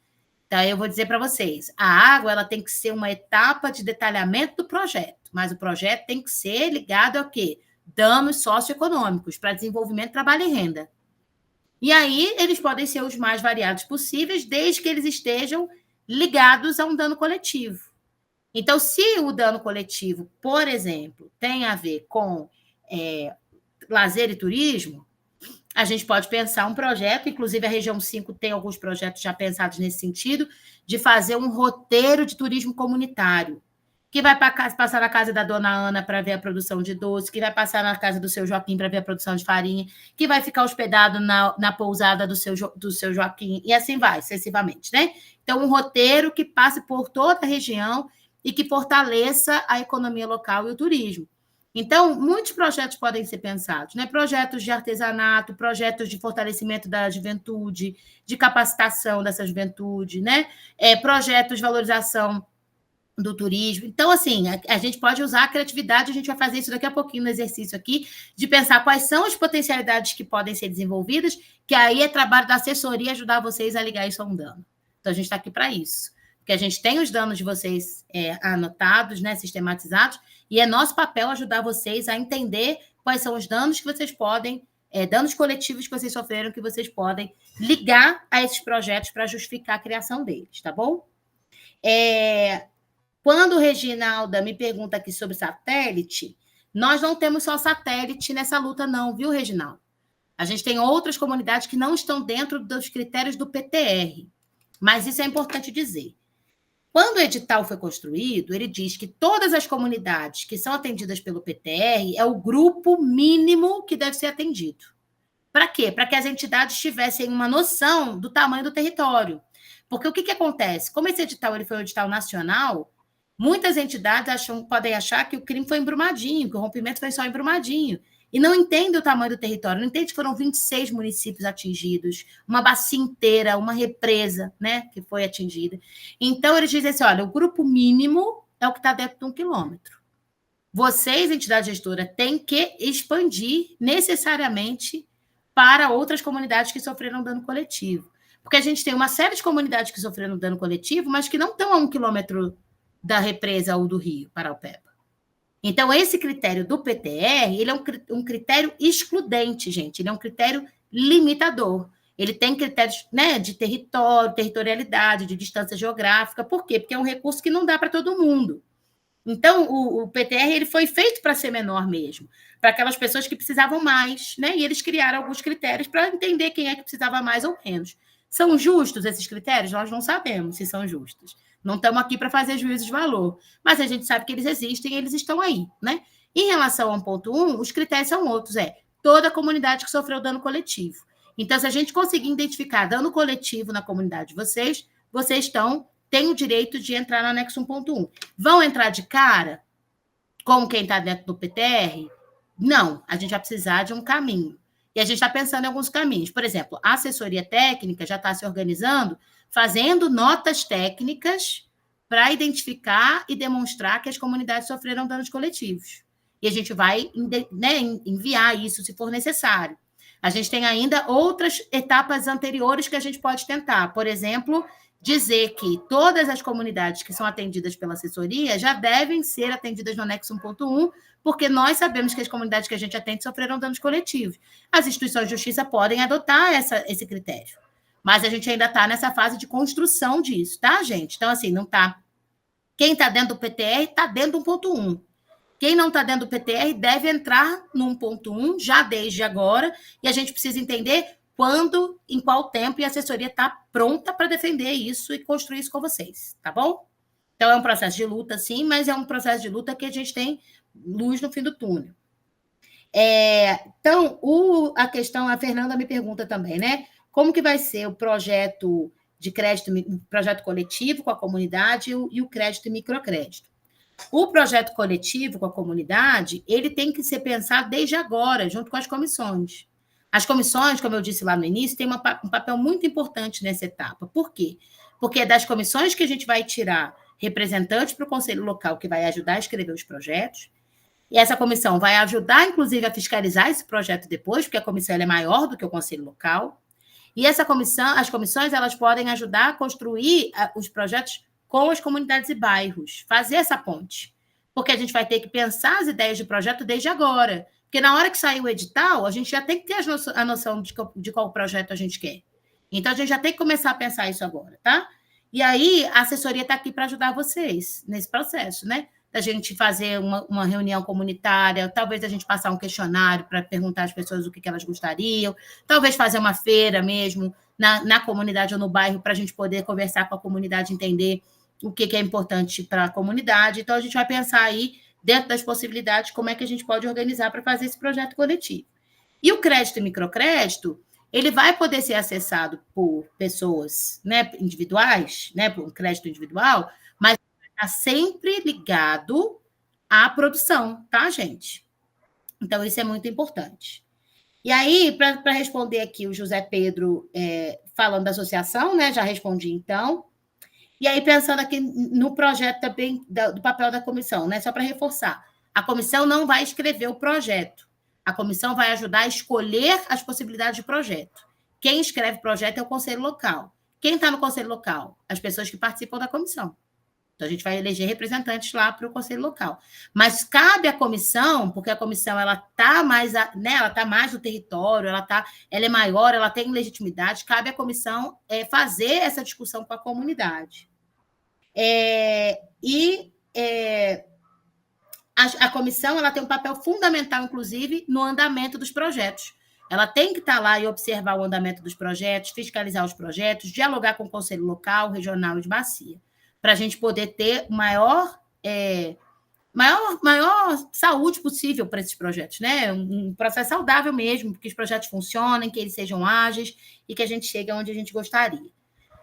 Então, eu vou dizer para vocês, a água ela tem que ser uma etapa de detalhamento do projeto, mas o projeto tem que ser ligado ao quê? Danos socioeconômicos para desenvolvimento, trabalho e renda. E aí, eles podem ser os mais variados possíveis, desde que eles estejam ligados a um dano coletivo. Então, se o dano coletivo, por exemplo, tem a ver com lazer e turismo, a gente pode pensar um projeto, inclusive a região 5 tem alguns projetos já pensados nesse sentido, de fazer um roteiro de turismo comunitário, que vai passar na casa da dona Ana para ver a produção de doce, que vai passar na casa do seu Joaquim para ver a produção de farinha, que vai ficar hospedado na pousada do seu Joaquim, e assim vai, sucessivamente, né? Então, um roteiro que passe por toda a região e que fortaleça a economia local e o turismo. Então, muitos projetos podem ser pensados, né? Projetos de artesanato, projetos de fortalecimento da juventude, de capacitação dessa juventude, né? Projetos de valorização do turismo. Então, assim, a gente pode usar a criatividade, a gente vai fazer isso daqui a pouquinho no exercício aqui, de pensar quais são as potencialidades que podem ser desenvolvidas, que aí é trabalho da assessoria ajudar vocês a ligar isso a um dano. Então, a gente está aqui para isso. Porque a gente tem os danos de vocês anotados, né, sistematizados, e é nosso papel ajudar vocês a entender quais são os danos que vocês podem, danos coletivos que vocês sofreram, que vocês podem ligar a esses projetos para justificar a criação deles, tá bom? Quando o Reginalda me pergunta aqui sobre satélite, nós não temos só satélite nessa luta não, viu, Reginaldo? A gente tem outras comunidades que não estão dentro dos critérios do PTR, mas isso é importante dizer. Quando o edital foi construído, ele diz que todas as comunidades que são atendidas pelo PTR é o grupo mínimo que deve ser atendido. Para quê? Para que as entidades tivessem uma noção do tamanho do território. Porque o que acontece? Como esse edital ele foi um edital nacional, muitas entidades podem achar que o crime foi em Brumadinho, que o rompimento foi só em Brumadinho, e não entendem o tamanho do território, não entendem que foram 26 municípios atingidos, uma bacia inteira, uma represa, né, que foi atingida. Então, eles dizem assim, olha, o grupo mínimo é o que está dentro de 1 quilômetro. Vocês, entidade gestora, têm que expandir necessariamente para outras comunidades que sofreram dano coletivo. Porque a gente tem uma série de comunidades que sofreram dano coletivo, mas que não estão a 1 quilômetro da represa ou do rio Paraupeba. Então, esse critério do PTR, ele é um critério excludente, gente. Ele é um critério limitador. Ele tem critérios, né, de território, territorialidade, de distância geográfica. Por quê? Porque é um recurso que não dá para todo mundo. Então, o PTR ele foi feito para ser menor mesmo, para aquelas pessoas que precisavam mais, né? E eles criaram alguns critérios para entender quem é que precisava mais ou menos. São justos esses critérios? Nós não sabemos se são justos. Não estamos aqui para fazer juízo de valor, mas a gente sabe que eles existem e eles estão aí, né? Em relação ao 1.1, os critérios são outros, toda a comunidade que sofreu dano coletivo. Então, se a gente conseguir identificar dano coletivo na comunidade de vocês, vocês têm o direito de entrar no anexo 1.1. Vão entrar de cara, como quem está dentro do PTR? Não, a gente vai precisar de um caminho. E a gente está pensando em alguns caminhos. Por exemplo, a assessoria técnica já está se organizando, fazendo notas técnicas para identificar e demonstrar que as comunidades sofreram danos coletivos. E a gente vai, né, enviar isso se for necessário. A gente tem ainda outras etapas anteriores que a gente pode tentar. Por exemplo, dizer que todas as comunidades que são atendidas pela assessoria já devem ser atendidas no anexo 1.1, porque nós sabemos que as comunidades que a gente atende sofreram danos coletivos. As instituições de justiça podem adotar esse critério. Mas a gente ainda está nessa fase de construção disso, tá, gente? Então, assim, não está... Quem está dentro do PTR está dentro do 1.1. Quem não está dentro do PTR deve entrar no 1.1 já desde agora, e a gente precisa entender quando, em qual tempo, e a assessoria está pronta para defender isso e construir isso com vocês, tá bom? Então, é um processo de luta, sim, mas é um processo de luta que a gente tem luz no fim do túnel. Então, a questão, a Fernanda me pergunta também, né? Como que vai ser o projeto de crédito, projeto coletivo com a comunidade e o crédito e microcrédito? O projeto coletivo com a comunidade, ele tem que ser pensado desde agora, junto com as comissões. As comissões, como eu disse lá no início, têm um papel muito importante nessa etapa. Por quê? Porque é das comissões que a gente vai tirar representantes para o conselho local, que vai ajudar a escrever os projetos, e essa comissão vai ajudar, inclusive, a fiscalizar esse projeto depois, porque a comissão é maior do que o conselho local. E essa comissão, as comissões, elas podem ajudar a construir os projetos com as comunidades e bairros, fazer essa ponte. Porque a gente vai ter que pensar as ideias de projeto desde agora. Porque na hora que sair o edital, a gente já tem que ter a noção de qual projeto a gente quer. Então, a gente já tem que começar a pensar isso agora, tá? E aí, a assessoria está aqui para ajudar vocês nesse processo, né? Da gente fazer uma reunião comunitária, talvez a gente passar um questionário para perguntar às pessoas o que elas gostariam, talvez fazer uma feira mesmo na comunidade ou no bairro para a gente poder conversar com a comunidade, entender o que é importante para a comunidade. Então, a gente vai pensar aí, dentro das possibilidades, como é que a gente pode organizar para fazer esse projeto coletivo. E o crédito e microcrédito, ele vai poder ser acessado por pessoas, né, individuais, né, por um crédito individual, mas está sempre ligado à produção, tá, gente? Então, isso é muito importante. E aí, para responder aqui o José Pedro falando da associação, né, já respondi então. E aí, pensando aqui no projeto também do papel da comissão, né, só para reforçar, a comissão não vai escrever o projeto, a comissão vai ajudar a escolher as possibilidades de projeto. Quem escreve o projeto é o conselho local. Quem está no conselho local? As pessoas que participam da comissão. Então, a gente vai eleger representantes lá para o conselho local. Mas cabe à comissão, porque a comissão ela está mais, né, ela tá mais no território, ela é maior, ela tem legitimidade, cabe à comissão fazer essa discussão com a comunidade. A comissão ela tem um papel fundamental, inclusive, no andamento dos projetos. Ela tem que estar lá e observar o andamento dos projetos, fiscalizar os projetos, dialogar com o conselho local, regional e de bacia, para a gente poder ter maior saúde possível para esses projetos, né? Um processo saudável mesmo, que os projetos funcionem, que eles sejam ágeis e que a gente chegue onde a gente gostaria.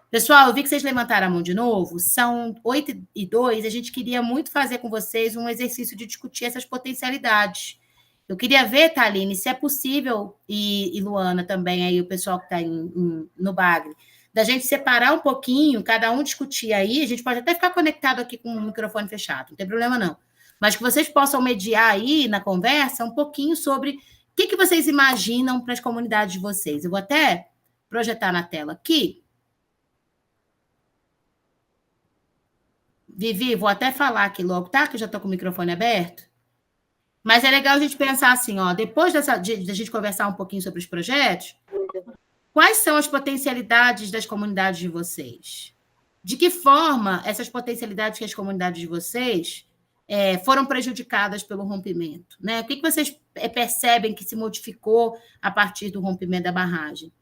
Pessoal, eu vi que vocês levantaram a mão de novo, são 8h02, a gente queria muito fazer com vocês um exercício de discutir essas potencialidades. Eu queria ver, Thaline, se é possível, e Luana também, aí o pessoal que está no Bagre, da gente separar um pouquinho, cada um discutir aí, a gente pode até ficar conectado aqui com o microfone fechado, não tem problema não, mas que vocês possam mediar aí na conversa um pouquinho sobre o que vocês imaginam para as comunidades de vocês. Eu vou até projetar na tela aqui. Vivi, vou até falar aqui logo, tá? Que eu já estou com o microfone aberto. Mas é legal a gente pensar assim, ó, depois de a gente conversar um pouquinho sobre os projetos, quais são as potencialidades das comunidades de vocês? De que forma essas potencialidades que as comunidades de vocês foram prejudicadas pelo rompimento? Né? O que vocês percebem que se modificou a partir do rompimento da barragem?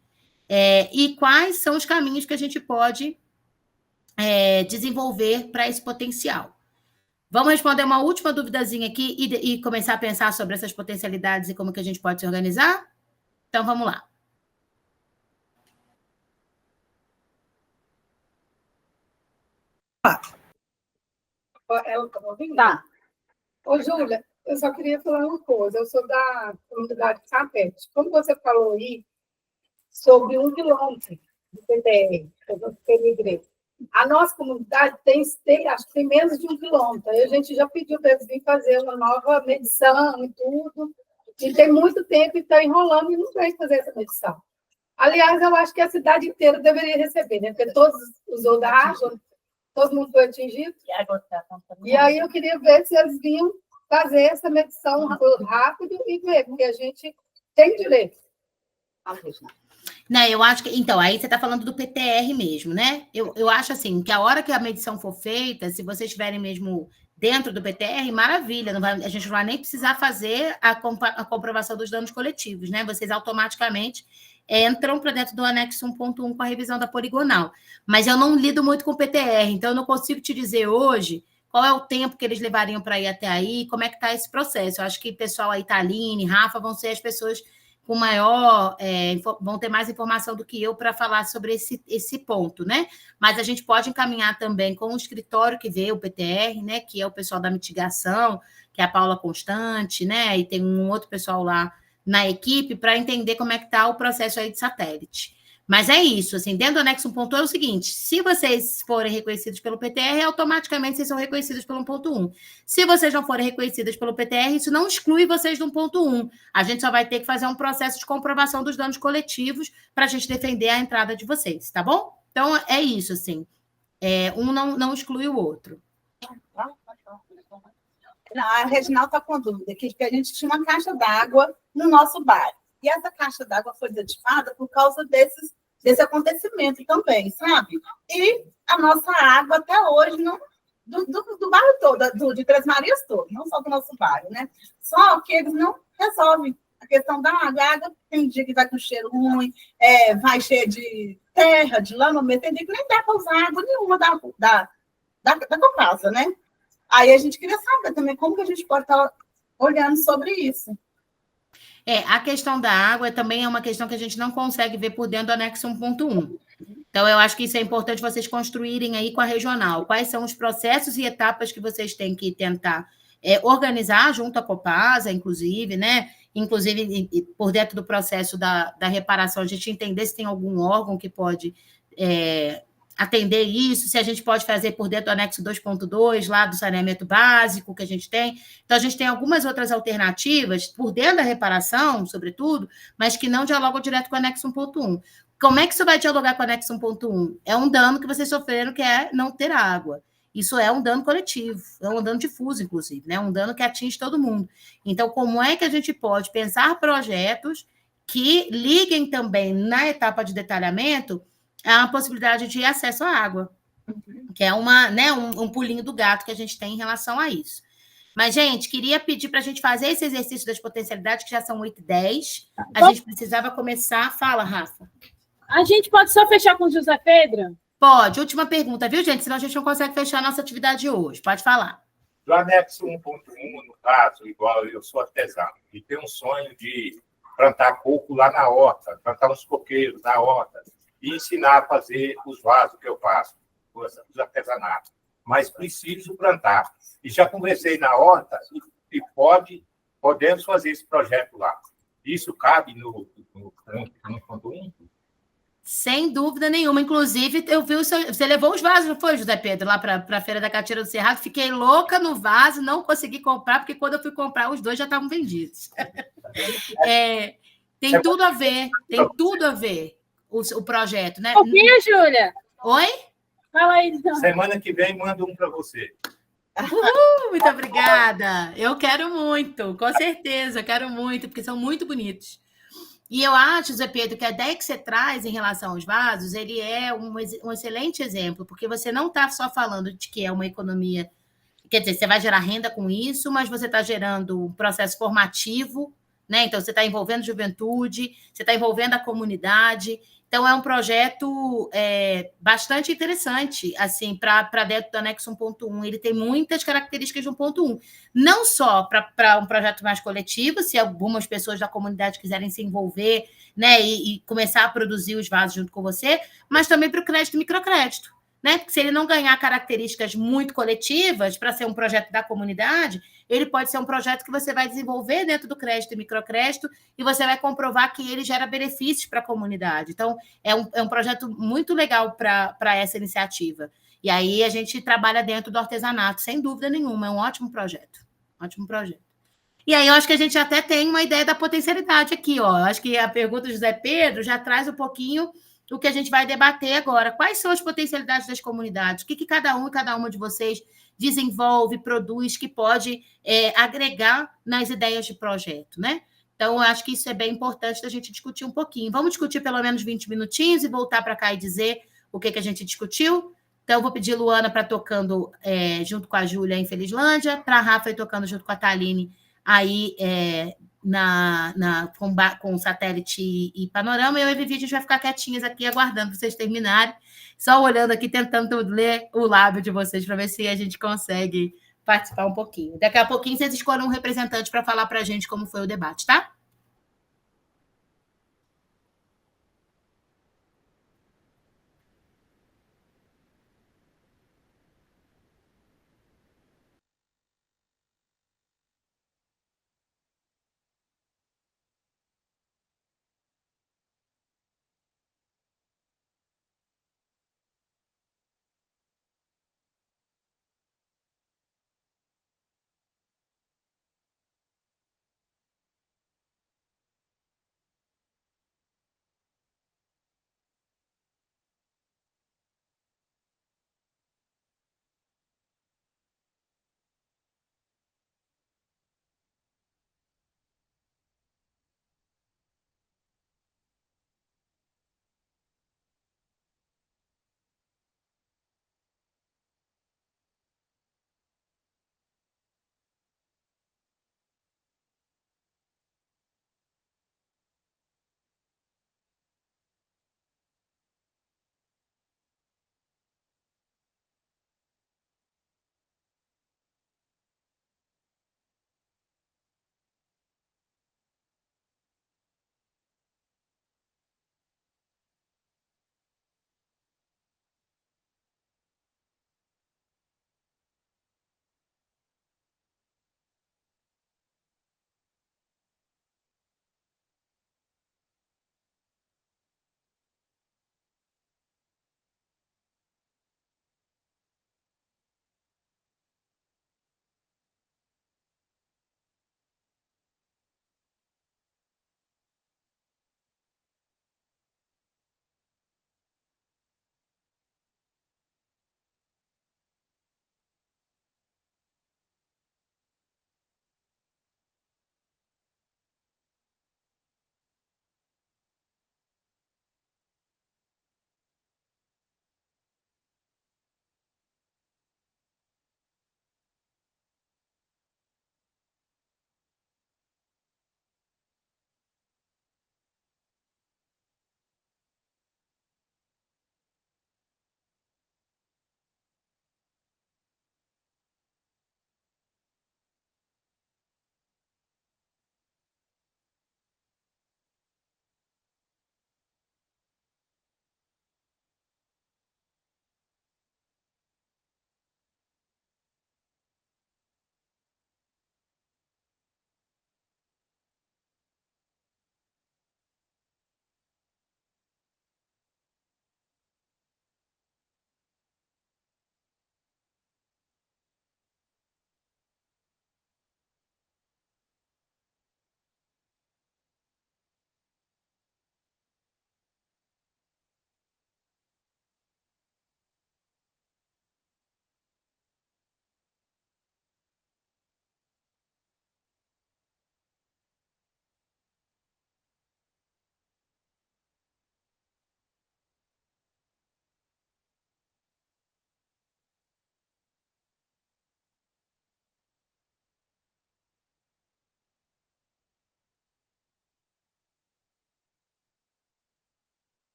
E quais são os caminhos que a gente pode desenvolver para esse potencial? Vamos responder uma última duvidazinha aqui e começar a pensar sobre essas potencialidades e como que a gente pode se organizar? Então, vamos lá. Ela está ouvindo? Tá. Ô, Júlia, eu só queria falar uma coisa. Eu sou da comunidade de Sapete. Como você falou aí sobre 1 quilômetro do PTR, que eu migrei, a nossa comunidade acho que tem menos de 1 quilômetro. Aí a gente já pediu para eles virem fazer uma nova medição e tudo. E tem muito tempo e está enrolando e não vem fazer essa medição. Aliás, eu acho que a cidade inteira deveria receber, né? Porque todos usou da água, todo mundo foi atingido. E aí eu queria ver se eles vinham fazer essa medição rápido e ver, porque a gente tem direito. Não, eu acho que... Então, aí você está falando do PTR mesmo, né? Eu acho assim, que a hora que a medição for feita, se vocês estiverem mesmo dentro do PTR, maravilha, a gente não vai nem precisar fazer a comprovação dos danos coletivos, né? Vocês automaticamente entram para dentro do anexo 1.1 com a revisão da poligonal. Mas eu não lido muito com o PTR, então eu não consigo te dizer hoje qual é o tempo que eles levariam para ir até aí, como é que está esse processo. Eu acho que o pessoal aí, Thaline, Rafa, vão ser as pessoas com maior, vão ter mais informação do que eu para falar sobre esse ponto, né? Mas a gente pode encaminhar também com o escritório que vê o PTR, né? Que é o pessoal da mitigação, que é a Paula Constante, né? E tem um outro pessoal lá na equipe para entender como é que está o processo aí de satélite. Mas é isso, assim, dentro do anexo 1.1 é o seguinte, se vocês forem reconhecidos pelo PTR, automaticamente vocês são reconhecidos pelo 1.1. Se vocês não forem reconhecidos pelo PTR, isso não exclui vocês do 1.1. A gente só vai ter que fazer um processo de comprovação dos danos coletivos para a gente defender a entrada de vocês, tá bom? Então, é isso, assim. Um não exclui o outro. A Reginalda está com dúvida, que a gente tinha uma caixa d'água no nosso bairro. E essa caixa d'água foi desativada por causa desse acontecimento também, sabe? E a nossa água até hoje, não, do bairro todo, de Três Marias todo, não só do nosso bairro, né? Só que eles não resolvem a questão da água. A água tem dia que vai com cheiro ruim, vai cheia de terra, de lama, mas tem dia que nem dá para usar água nenhuma da tua casa, né? Aí a gente queria saber também como que a gente pode estar olhando sobre isso. A questão da água também é uma questão que a gente não consegue ver por dentro do anexo 1.1. Então, eu acho que isso é importante vocês construírem aí com a regional. Quais são os processos e etapas que vocês têm que tentar organizar junto à Copasa, inclusive, né? Inclusive, por dentro do processo da reparação, a gente entender se tem algum órgão que pode atender isso, se a gente pode fazer por dentro do anexo 2.2, lá do saneamento básico que a gente tem. Então, a gente tem algumas outras alternativas por dentro da reparação, sobretudo, mas que não dialogam direto com o anexo 1.1. Como é que isso vai dialogar com o anexo 1.1? É um dano que vocês sofreram, que é não ter água. Isso é um dano coletivo, é um dano difuso, inclusive, né? Um dano que atinge todo mundo. Então, como é que a gente pode pensar projetos que liguem também na etapa de detalhamento a possibilidade de acesso à água, que é um pulinho do gato que a gente tem em relação a isso. Mas, gente, queria pedir para a gente fazer esse exercício das potencialidades, que já são 8h10. A gente precisava começar. Fala, Rafa. A gente pode só fechar com o José Pedro? Pode. Última pergunta, viu, gente? Senão a gente não consegue fechar a nossa atividade hoje. Pode falar. Do anexo 1.1, no caso, igual eu sou artesão, e tenho um sonho de plantar coco lá na horta, plantar uns coqueiros na horta, e ensinar a fazer os vasos que eu faço, os artesanatos. Mas preciso plantar. E já conversei na horta e podemos fazer esse projeto lá. Isso cabe no 1.1? Sem dúvida nenhuma. Inclusive, eu vi você levou os vasos, não foi, José Pedro, lá para a Feira da Catira do Cerrado? Fiquei louca no vaso, não consegui comprar, porque quando eu fui comprar, os 2 já estavam vendidos. Tem tudo a ver, o projeto, né? Pouquinho, Júlia. Oi? Fala aí, então. Semana que vem, mando um para você. Muito obrigada. Eu quero muito, com certeza, quero muito, porque são muito bonitos. E eu acho, Zé Pedro, que a ideia que você traz em relação aos vasos, ele é um excelente exemplo, porque você não está só falando de que é uma economia, quer dizer, você vai gerar renda com isso, mas você está gerando um processo formativo, né? Então, você está envolvendo juventude, você está envolvendo a comunidade. Então, é um projeto bastante interessante, assim, para dentro do anexo 1.1. Ele tem muitas características de 1.1. Não só para um projeto mais coletivo, se algumas pessoas da comunidade quiserem se envolver, né, e começar a produzir os vasos junto com você, mas também para o crédito e microcrédito, né? Porque se ele não ganhar características muito coletivas para ser um projeto da comunidade, ele pode ser um projeto que você vai desenvolver dentro do crédito e microcrédito e você vai comprovar que ele gera benefícios para a comunidade. Então, é um projeto muito legal para essa iniciativa. E aí a gente trabalha dentro do artesanato, sem dúvida nenhuma. É um ótimo projeto. Ótimo projeto. E aí eu acho que a gente até tem uma ideia da potencialidade aqui, ó. Eu acho que a pergunta do José Pedro já traz um pouquinho o que a gente vai debater agora. Quais são as potencialidades das comunidades? O que cada um e cada uma de vocês desenvolve, produz, que pode agregar nas ideias de projeto, né? Então, eu acho que isso é bem importante da gente discutir um pouquinho. Vamos discutir pelo menos 20 minutinhos e voltar para cá e dizer o que a gente discutiu. Então, eu vou pedir Luana para tocando junto com a Júlia em Felizlândia, para a Rafa ir tocando junto com a Taline aí com satélite e panorama. Eu e a Vivi, a gente vai ficar quietinhas aqui, aguardando vocês terminarem, só olhando aqui, tentando ler o lábio de vocês, para ver se a gente consegue participar um pouquinho. Daqui a pouquinho, vocês escolhem um representante para falar para a gente como foi o debate, tá?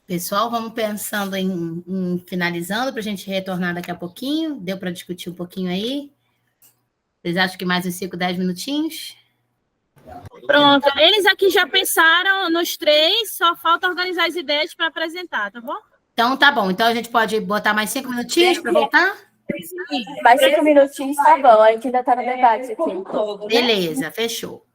Pessoal, vamos pensando em finalizando para a gente retornar daqui a pouquinho. Deu para discutir um pouquinho aí? Vocês acham que mais uns 5, 10 minutinhos? Pronto, eles aqui já pensaram nos 3, só falta organizar as ideias para apresentar, tá bom? Então, tá bom. Então, a gente pode botar mais 5 minutinhos para voltar? Mais 5 minutinhos, tá bom. A gente ainda está no debate aqui. Beleza, fechou.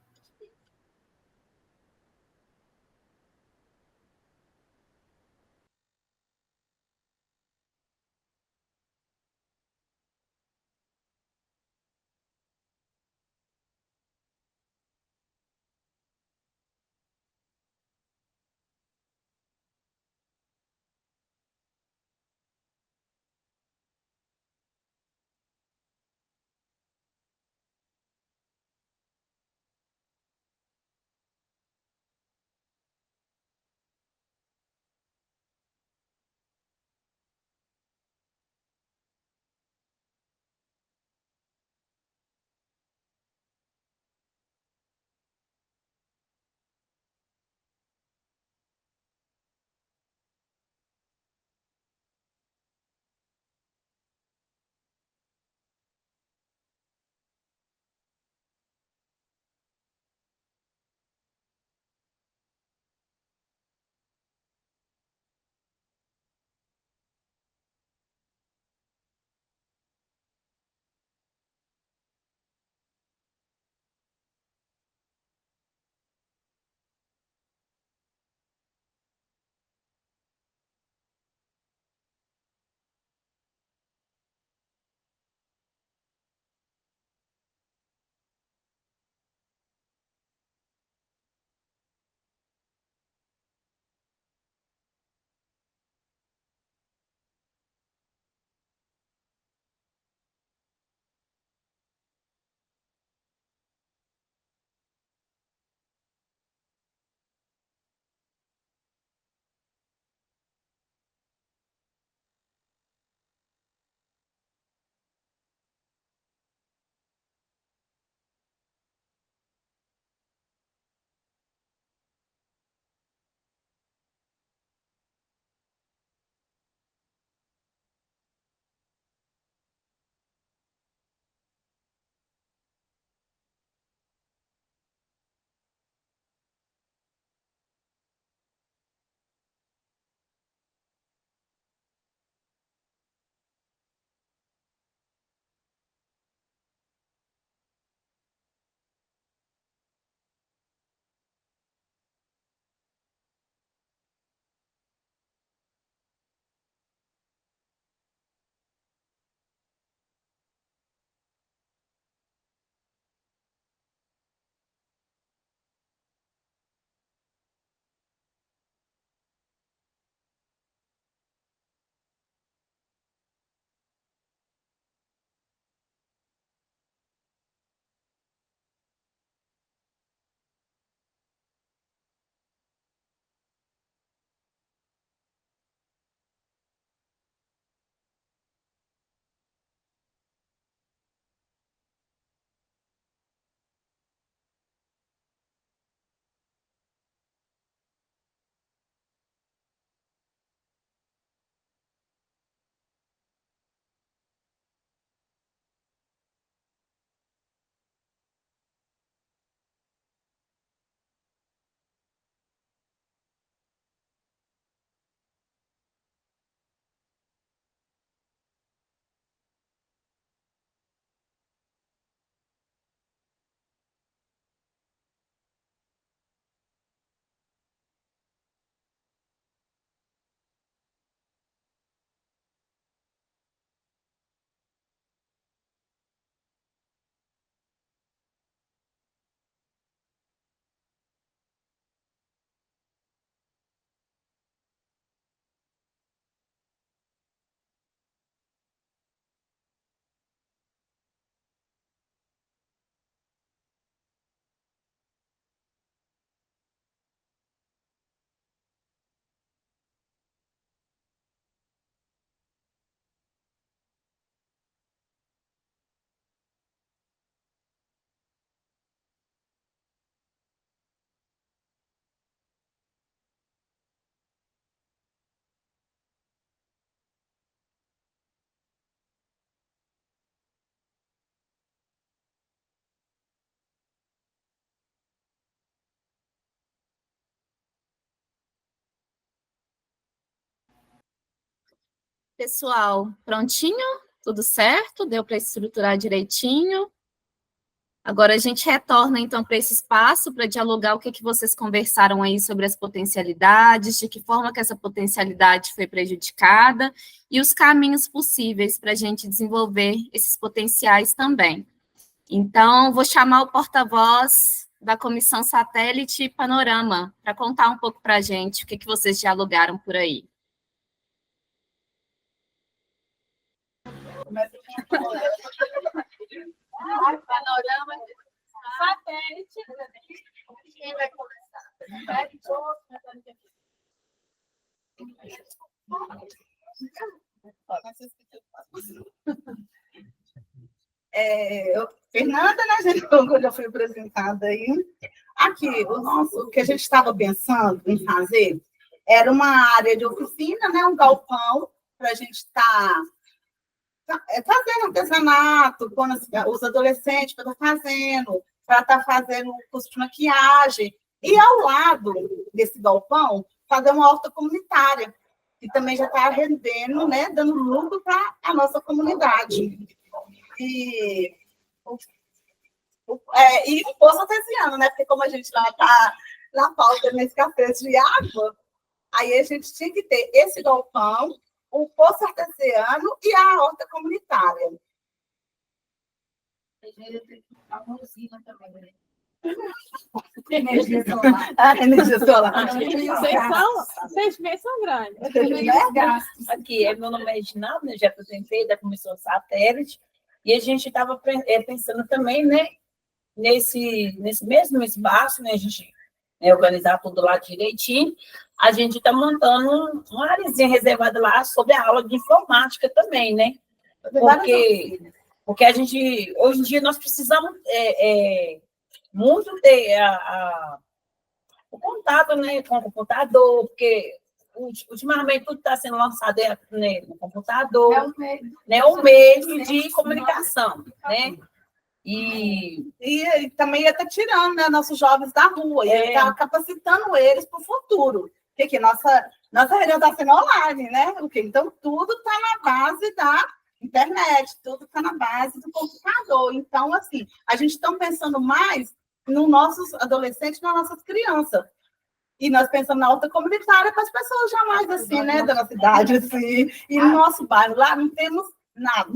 Pessoal, prontinho? Tudo certo? Deu para estruturar direitinho? Agora a gente retorna, então, para esse espaço para dialogar o que vocês conversaram aí sobre as potencialidades, de que forma que essa potencialidade foi prejudicada e os caminhos possíveis para a gente desenvolver esses potenciais também. Então, vou chamar o porta-voz da Comissão Satélite Panorama para contar um pouco para a gente o que vocês dialogaram por aí. Panorama Satélite. Quem vai começar? Fernanda, né, gente, como já foi apresentada aí. Aqui, o que a gente estava pensando em fazer era uma área de oficina, né, um galpão, para a gente estar fazendo artesanato, quando os adolescentes para estar fazendo curso de maquiagem. E ao lado desse galpão, fazer uma horta comunitária, que também já está rendendo, né, dando lucro para a nossa comunidade. E o poço artesiano, né? Porque como a gente lá está na pauta nesse café de água, aí a gente tinha que ter esse galpão, o poço artesiano e a horta comunitária. Energia solar. A energia solar. Vocês são grandes. Aqui, meu nome é Reginaldo, né, já apresentei da Comissão Satélite, e a gente estava pensando também, né, nesse mesmo espaço, né, a gente organizar tudo lá direitinho, a gente está montando uma áreazinha reservada lá sobre a aula de informática também, né? Porque a gente, hoje em dia, nós precisamos muito ter o contato, né, com o computador, porque ultimamente tudo está sendo lançado no computador, é um meio de comunicação, né? E também ia estar tirando, né, nossos jovens da rua, ia estar capacitando eles para o futuro. Porque nossa reunião está sendo online, né? Então, tudo está na base da internet, tudo está na base do computador. Então, assim, a gente está pensando mais nos nossos adolescentes, nas nossas crianças. E nós pensamos na horta comunitária para as pessoas jamais, assim, né, da nossa cidade, assim. E no nosso bairro lá não temos nada.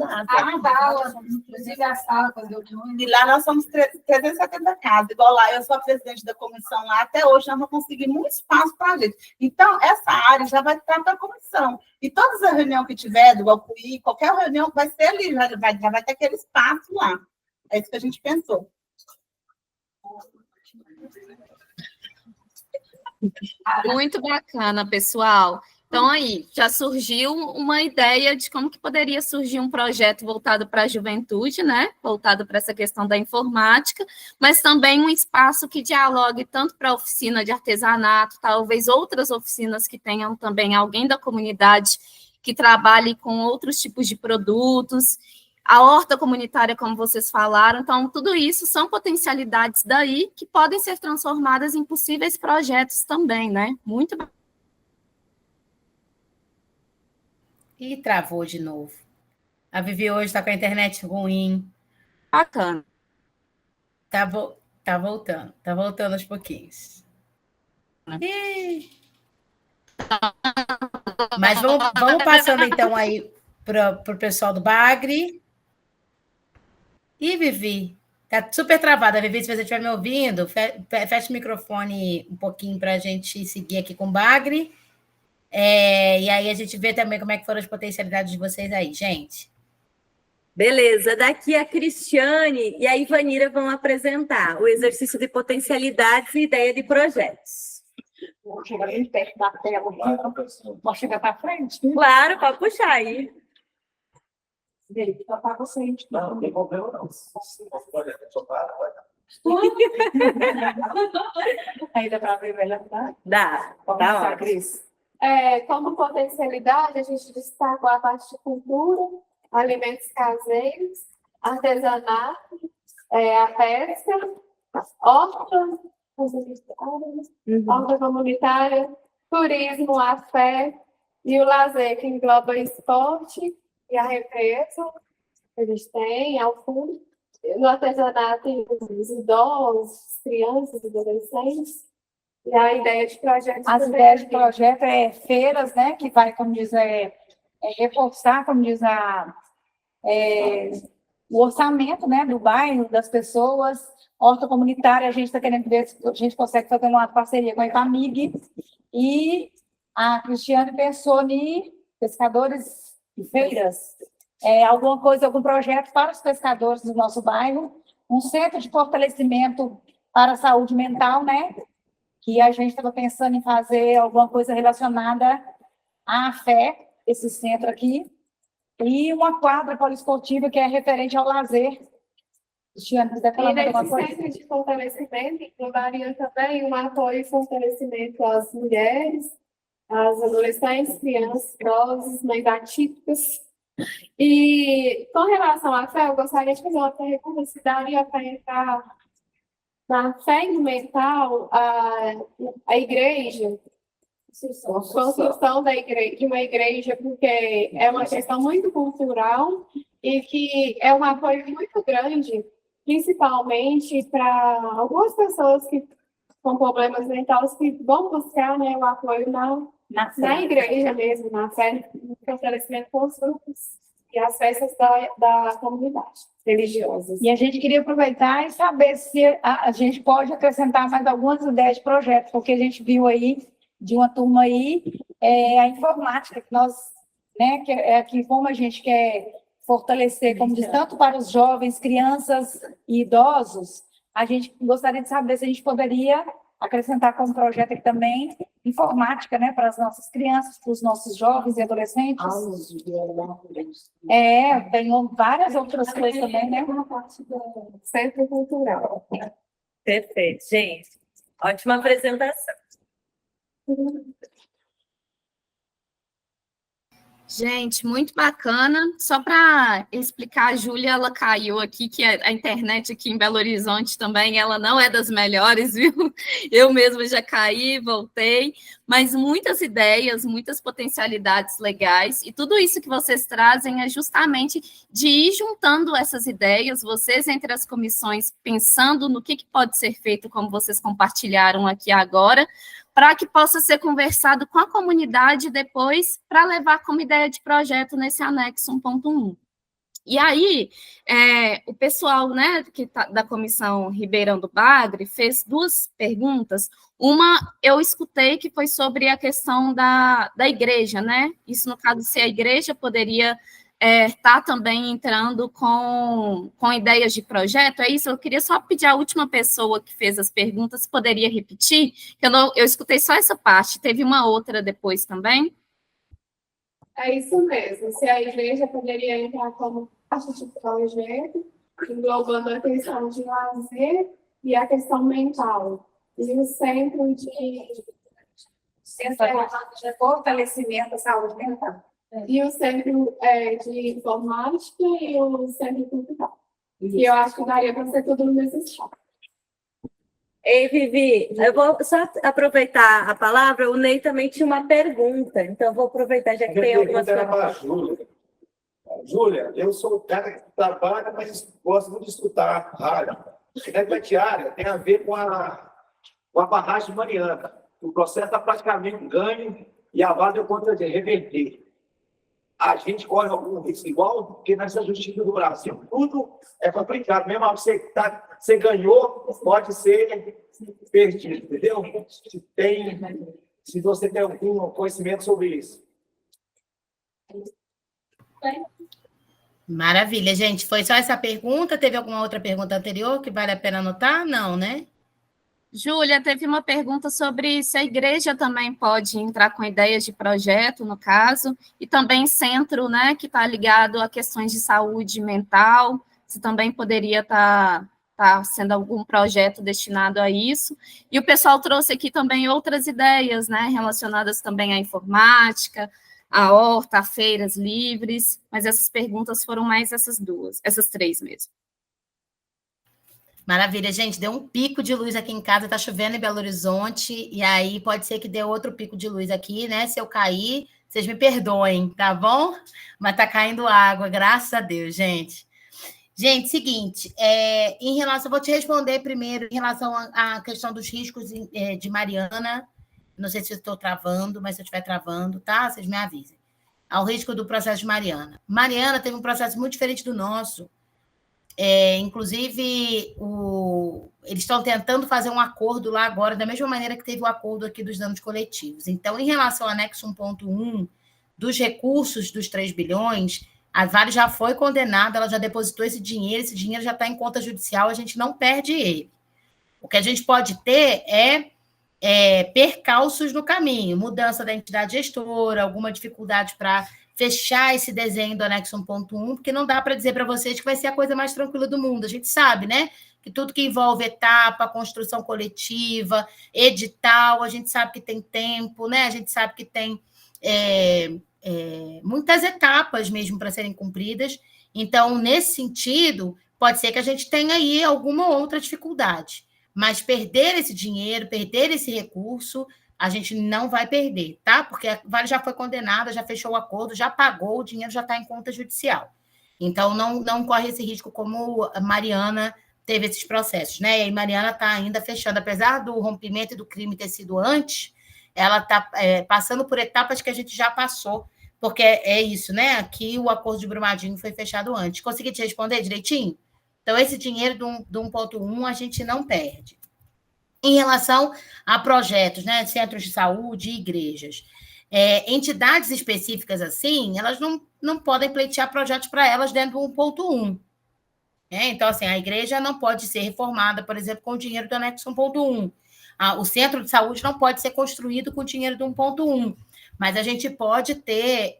E lá nós somos 370 casas. Igual lá, eu sou a presidente da comissão lá. Até hoje nós não conseguimos um espaço para a gente. Então, essa área já vai estar para a comissão. E todas as reuniões que tiver, do Alcuí, qualquer reunião vai ser ali, já vai ter aquele espaço lá. É isso que a gente pensou. Muito bacana, pessoal. Então, aí, já surgiu uma ideia de como que poderia surgir um projeto voltado para a juventude, né? Voltado para essa questão da informática, mas também um espaço que dialogue tanto para a oficina de artesanato, talvez outras oficinas que tenham também alguém da comunidade que trabalhe com outros tipos de produtos, a horta comunitária, como vocês falaram. Então, tudo isso são potencialidades daí que podem ser transformadas em possíveis projetos também, né? Muito bacana. E travou de novo. A Vivi hoje está com a internet ruim. Bacana. Tá voltando aos pouquinhos. Mas vamos passando então aí para o pessoal do Bagre. E Vivi, tá super travada. Vivi, se você estiver me ouvindo, fecha o microfone um pouquinho para a gente seguir aqui com o Bagre. E aí a gente vê também como é que foram as potencialidades de vocês aí, gente. Beleza, daqui a Cristiane e a Ivanira vão apresentar o exercício de potencialidades e ideia de projetos. Vou chegar bem perto da tela. Posso chegar para frente? Claro, pode puxar aí. Para você. Não devolveu, não. Ainda para ver melhor, tá? Dá, Tá, Cris. Como potencialidade, a gente destacou a parte de cultura, alimentos caseiros, artesanato, a pesca, horta comunitária, turismo, a fé, E o lazer, que engloba esporte e a represa, que a gente tem, ao fundo. No artesanato, tem os idosos, crianças, adolescentes. E a ideia de projeto. As ideias de projeto é feiras, né? Que vai, como diz, reforçar, como diz o orçamento, né, do bairro, das pessoas. Horta comunitária, a gente está querendo ver se a gente consegue fazer uma parceria com a IPAMIG. E a Cristiane pensou em pescadores e feiras. Alguma coisa, algum projeto para os pescadores do nosso bairro. Um centro de fortalecimento para a saúde mental, né? Que a gente estava pensando em fazer alguma coisa relacionada à fé, esse centro aqui. E uma quadra poliesportiva que é referente ao lazer. Cristiane, quiser falar mais alguma coisa? E nesse centro de fortalecimento, englobaria também um apoio e fortalecimento às mulheres, às adolescentes, crianças, idosos, mães atípicas. E com relação à fé, eu gostaria de fazer uma pergunta, se daria para entrar na fé e no mental a igreja, construção de uma igreja, porque é uma questão muito cultural e que é um apoio muito grande, principalmente para algumas pessoas que com problemas mentais que vão buscar, né, o apoio na igreja mesmo, na fé, no fortalecimento com os grupos e as festas da comunidade religiosas. E a gente queria aproveitar e saber se a gente pode acrescentar mais algumas ideias de projeto, porque a gente viu aí, de uma turma aí, a informática, que nós, né, que como a gente quer fortalecer, como diz, tanto para os jovens, crianças e idosos, a gente gostaria de saber se a gente poderia acrescentar como projeto aqui também informática, né, para as nossas crianças, para os nossos jovens e adolescentes. Tem várias outras coisas também, né? Uma parte do centro cultural. Perfeito, gente. Ótima apresentação. Gente, muito bacana. Só para explicar, a Júlia, ela caiu aqui, que a internet aqui em Belo Horizonte também, ela não é das melhores, viu? Eu mesma já caí, voltei, mas muitas ideias, muitas potencialidades legais, e tudo isso que vocês trazem é justamente de ir juntando essas ideias, vocês entre as comissões, pensando no que pode ser feito, como vocês compartilharam aqui agora, para que possa ser conversado com a comunidade depois, para levar como ideia de projeto nesse anexo 1.1. E aí, o pessoal, né, da Comissão Ribeirão do Bagre fez duas perguntas. Uma, eu escutei que foi sobre a questão da igreja, né? Isso, no caso, se a igreja poderia está também entrando com ideias de projeto, é isso? Eu queria só pedir à última pessoa que fez as perguntas, se poderia repetir, que eu escutei só essa parte, teve uma outra depois também? É isso mesmo, se a igreja poderia entrar como parte de projeto, englobando a questão de lazer e a questão mental, e o centro de fortalecimento da saúde mental. E o centro de informática e o centro cultural. E eu acho que daria para ser tudo no mesmo estado. Ei, Vivi, eu vou só aproveitar a palavra, o Ney também tinha uma pergunta, então eu vou aproveitar, já que tem algumas perguntas. Júlia, eu sou o cara que trabalha, mas gosto muito de escutar rádio. O negócio diária tem a ver com a barragem Mariana. O processo está praticamente ganho e a Vale deu conta de reverter. A gente corre algum risco igual, porque nessa justiça do Brasil, tudo é complicado. Mesmo você ganhou, pode ser perdido, entendeu? Se você tem algum conhecimento sobre isso. Maravilha, gente. Foi só essa pergunta? Teve alguma outra pergunta anterior que vale a pena anotar? Não, né? Júlia, teve uma pergunta sobre se a igreja também pode entrar com ideias de projeto, no caso, e também centro, né, que está ligado a questões de saúde mental, se também poderia estar sendo algum projeto destinado a isso. E o pessoal trouxe aqui também outras ideias, né, relacionadas também à informática, à horta, a feiras livres, mas essas perguntas foram mais essas três mesmo. Maravilha, gente, deu um pico de luz aqui em casa, tá chovendo em Belo Horizonte, e aí pode ser que dê outro pico de luz aqui, né? Se eu cair, Vocês me perdoem, tá bom? Mas tá caindo água, graças a Deus, gente. Gente, seguinte, em relação, vou te responder primeiro em relação à questão dos riscos de Mariana. Não sei se eu estou travando, mas se eu estiver travando, tá? Vocês me avisem. Ao risco do processo de Mariana. Mariana teve um processo muito diferente do nosso. Inclusive, eles estão tentando fazer um acordo lá agora, da mesma maneira que teve o acordo aqui dos danos coletivos. Então, em relação ao anexo 1.1 dos recursos dos 3 bilhões, a Vale já foi condenada, ela já depositou esse dinheiro já está em conta judicial, a gente não perde ele. O que a gente pode ter é percalços no caminho, mudança da entidade gestora, alguma dificuldade para fechar esse desenho do anexo 1.1, porque não dá para dizer para vocês que vai ser a coisa mais tranquila do mundo. A gente sabe, né? Que tudo que envolve etapa, construção coletiva, edital, a gente sabe que tem tempo, né? A gente sabe que tem muitas etapas mesmo para serem cumpridas. Então, nesse sentido, pode ser que a gente tenha aí alguma outra dificuldade. Mas perder esse dinheiro, perder esse recurso, a gente não vai perder, tá? Porque a Vale já foi condenada, já fechou o acordo, já pagou, o dinheiro já está em conta judicial. Então, não corre esse risco como a Mariana teve esses processos, né? E aí, Mariana está ainda fechando, apesar do rompimento e do crime ter sido antes, ela está passando por etapas que a gente já passou, porque é isso, né? Aqui o acordo de Brumadinho foi fechado antes. Consegui te responder direitinho? Então, esse dinheiro do 1.1 a gente não perde. Em relação a projetos, né, centros de saúde e igrejas, entidades específicas assim, elas não podem pleitear projetos para elas dentro do 1.1. Então, assim, a igreja não pode ser reformada, por exemplo, com o dinheiro do anexo 1.1. O centro de saúde não pode ser construído com o dinheiro do 1.1. Mas a gente pode ter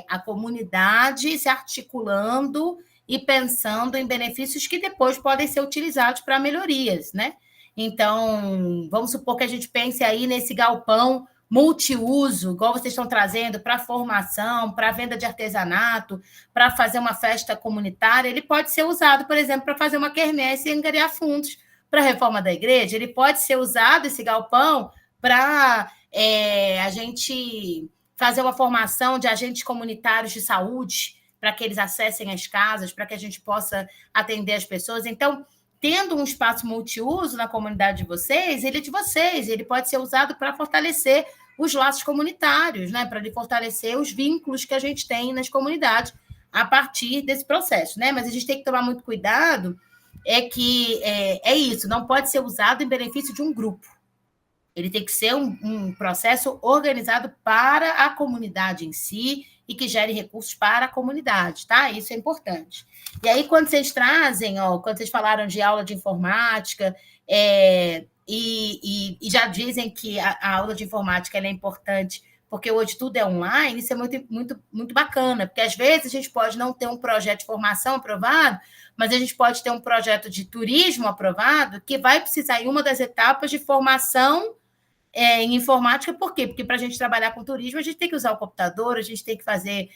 a comunidade se articulando e pensando em benefícios que depois podem ser utilizados para melhorias, né? Então, vamos supor que a gente pense aí nesse galpão multiuso, igual vocês estão trazendo, para formação, para venda de artesanato, para fazer uma festa comunitária. Ele pode ser usado, por exemplo, para fazer uma quermesse e angariar fundos para a reforma da igreja. Ele pode ser usado, esse galpão, para a gente fazer uma formação de agentes comunitários de saúde, para que eles acessem as casas, para que a gente possa atender as pessoas. Então, tendo um espaço multiuso na comunidade de vocês, ele pode ser usado para fortalecer os laços comunitários, né? Para fortalecer os vínculos que a gente tem nas comunidades a partir desse processo, né? Mas a gente tem que tomar muito cuidado, que isso, não pode ser usado em benefício de um grupo. Ele tem que ser um processo organizado para a comunidade em si e que gere recursos para a comunidade, tá? Isso é importante. E aí, quando vocês trazem, quando vocês falaram de aula de informática, e já dizem que a aula de informática ela é importante porque hoje tudo é online, isso é muito, muito, muito bacana, porque às vezes a gente pode não ter um projeto de formação aprovado, mas a gente pode ter um projeto de turismo aprovado que vai precisar em uma das etapas de formação em informática. Por quê? Porque para a gente trabalhar com turismo, a gente tem que usar o computador, a gente tem que fazer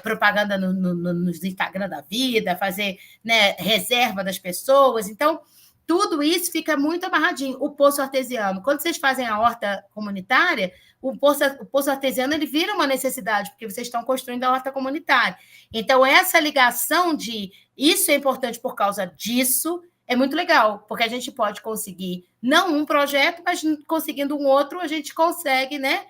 propaganda nos Instagram da vida, fazer, né, reserva das pessoas. Então, tudo isso fica muito amarradinho. O poço artesiano, quando vocês fazem a horta comunitária, o poço artesiano ele vira uma necessidade, porque vocês estão construindo a horta comunitária. Então, essa ligação de isso é importante por causa disso, é muito legal, porque a gente pode conseguir, não um projeto, mas conseguindo um outro, a gente consegue, né,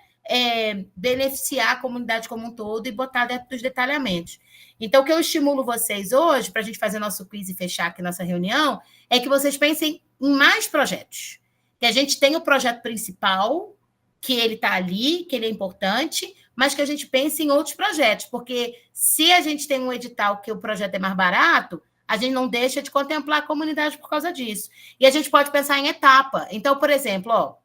beneficiar a comunidade como um todo e botar dentro dos detalhamentos. Então, o que eu estimulo vocês hoje, para a gente fazer nosso quiz e fechar aqui nossa reunião, é que vocês pensem em mais projetos. Que a gente tem o projeto principal, que ele está ali, que ele é importante, mas que a gente pense em outros projetos, porque se a gente tem um edital que o projeto é mais barato, a gente não deixa de contemplar a comunidade por causa disso. E a gente pode pensar em etapa. Então, por exemplo,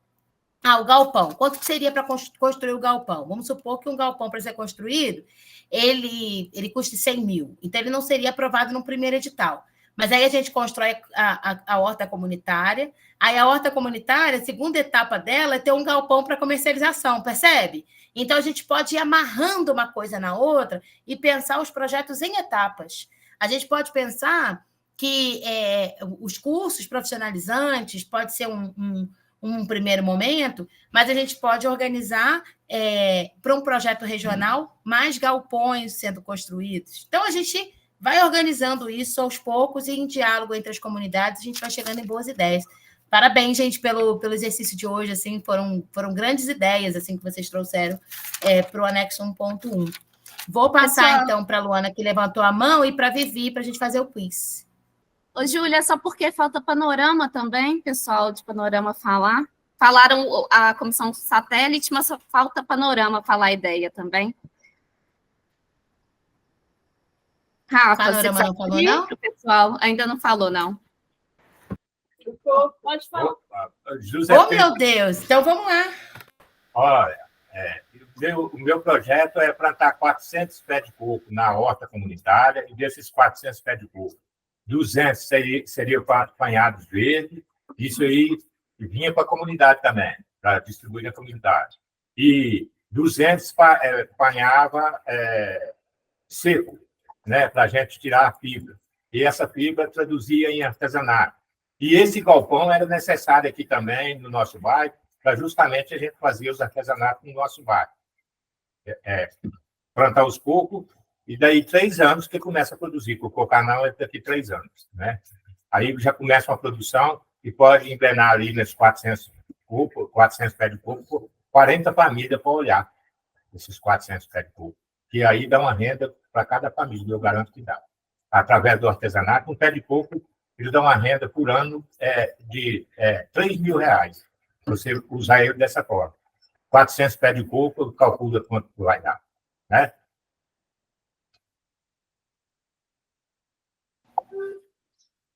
o galpão. Quanto que seria para construir o galpão? Vamos supor que um galpão, para ser construído, ele custe 100 mil. Então, ele não seria aprovado no primeiro edital. Mas aí a gente constrói a horta comunitária. Aí a horta comunitária, a segunda etapa dela é ter um galpão para comercialização, percebe? Então, a gente pode ir amarrando uma coisa na outra e pensar os projetos em etapas. A gente pode pensar que os cursos profissionalizantes pode ser um primeiro momento, mas a gente pode organizar para um projeto regional mais galpões sendo construídos. Então, a gente vai organizando isso aos poucos e em diálogo entre as comunidades, a gente vai chegando em boas ideias. Parabéns, gente, pelo exercício de hoje, assim, foram grandes ideias assim que vocês trouxeram para o anexo 1.1. Vou passar, então, para a Luana, que levantou a mão, e para a Vivi, para a gente fazer o quiz. Ô, Júlia, só porque falta panorama também, pessoal de panorama falar. Falaram a comissão satélite, mas só falta panorama falar a ideia também. Rafa, Panorama você não falou, não? Pessoal, ainda não falou, não. Pode falar. José Meu Deus! Então, vamos lá. Olha, o meu projeto é plantar 400 pés de coco na horta comunitária, e desses 400 pés de coco, 200 seriam apanhados verdes, isso aí vinha para a comunidade também, para distribuir na comunidade. E 200 apanhava seco, né, para a gente tirar a fibra. E essa fibra traduzia em artesanato. E esse galpão era necessário aqui também, no nosso bairro, para justamente a gente fazer os artesanatos no nosso bairro. Plantar os cocos, e daí 3 anos que começa a produzir. O cocanal é daqui 3 anos. Né? Aí já começa uma produção e pode engrenar ali nesses 400 pés de coco, 40 famílias para olhar esses 400 pés de coco. Que aí dá uma renda para cada família, eu garanto que dá. Através do artesanato, um pé de coco, ele dá uma renda por ano de R$3.000. Você usar ele dessa forma. 400 pés de coco, calcula quanto vai dar. Né?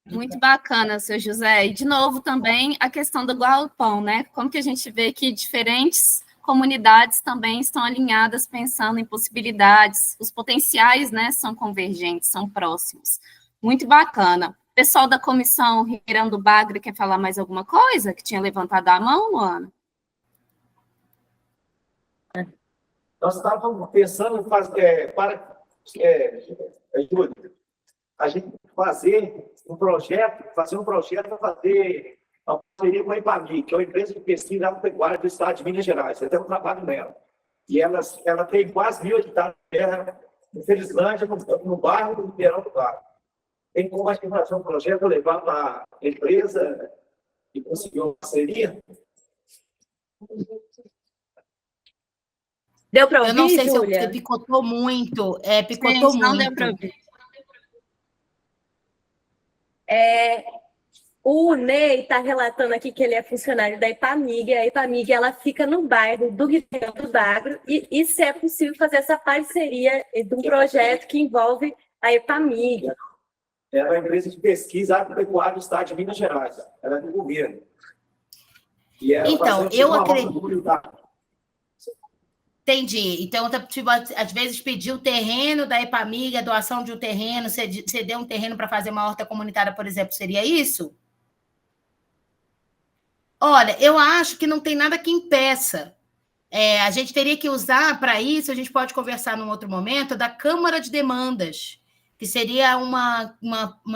Muito bacana, seu José. E, de novo, também a questão do galpão, né? Como que a gente vê que diferentes comunidades também estão alinhadas, pensando em possibilidades, os potenciais, né, são convergentes, são próximos. Muito bacana. Pessoal da comissão Ribeirão Bagre, quer falar mais alguma coisa? Que tinha levantado a mão, Luana? Nós estávamos pensando em fazer, a gente fazer um projeto para fazer uma parceria com a IPAMI, que é uma empresa de pesquisa agropecuária do estado de Minas Gerais. Você tem um trabalho nela. E ela tem quase 1.000 hectares de terra em Felizlândia, no bairro do Ribeirão do Bagre. Tem como a gente fazer um projeto, levar para a empresa e conseguir uma parceria? Deu para ouvir, Eu não sei, Júlia? se você picotou muito. Picotou Gente, muito. não deu para ouvir. O Ney está relatando aqui que ele é funcionário da IPAMIG. A IPAMIG ela fica no bairro do Ribeirão do Bagre, e se é possível fazer essa parceria de um projeto que envolve a IPAMIG. É uma empresa de pesquisa agropecuária do estado de Minas Gerais. Ela é do governo. Então, eu acredito. Entendi. Então, tipo, às vezes pedir o terreno da IPAMIG, a doação de um terreno, ceder um terreno para fazer uma horta comunitária, por exemplo, seria isso? Olha, eu acho que não tem nada que impeça. A gente teria que usar para isso, a gente pode conversar num outro momento, da Câmara de Demandas, que seria uma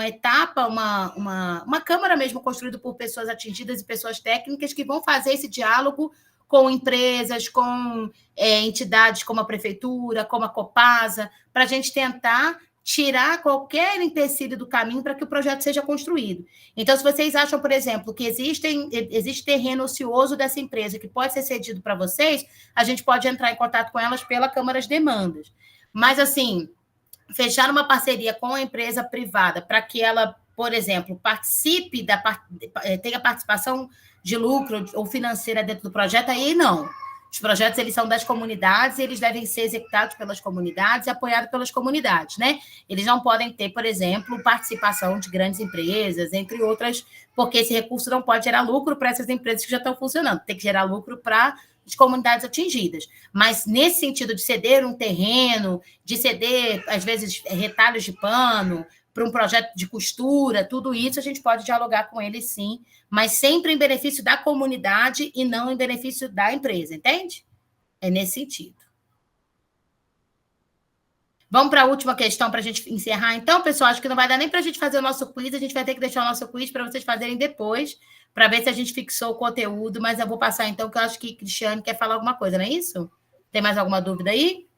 etapa, uma Câmara mesmo construída por pessoas atingidas e pessoas técnicas que vão fazer esse diálogo com empresas, com entidades como a Prefeitura, como a Copasa, para a gente tentar tirar qualquer empecilho do caminho para que o projeto seja construído. Então, se vocês acham, por exemplo, que existe terreno ocioso dessa empresa que pode ser cedido para vocês, a gente pode entrar em contato com elas pela Câmara de Demandas. Mas, assim, fechar uma parceria com a empresa privada para que ela, por exemplo, tenha participação de lucro ou financeira dentro do projeto, aí não. Os projetos, eles são das comunidades, eles devem ser executados pelas comunidades e apoiados pelas comunidades, né? Eles não podem ter, por exemplo, participação de grandes empresas, entre outras, porque esse recurso não pode gerar lucro para essas empresas que já estão funcionando, tem que gerar lucro para as comunidades atingidas. Mas nesse sentido de ceder um terreno, de ceder, às vezes, retalhos de pano, para um projeto de costura, tudo isso a gente pode dialogar com eles, sim, mas sempre em benefício da comunidade e não em benefício da empresa, entende? É nesse sentido. Vamos para a última questão para a gente encerrar. Então, pessoal, acho que não vai dar nem para a gente fazer o nosso quiz, a gente vai ter que deixar o nosso quiz para vocês fazerem depois, para ver se a gente fixou o conteúdo, mas eu vou passar então, que eu acho que Cristiane quer falar alguma coisa, não é isso? Tem mais alguma dúvida aí?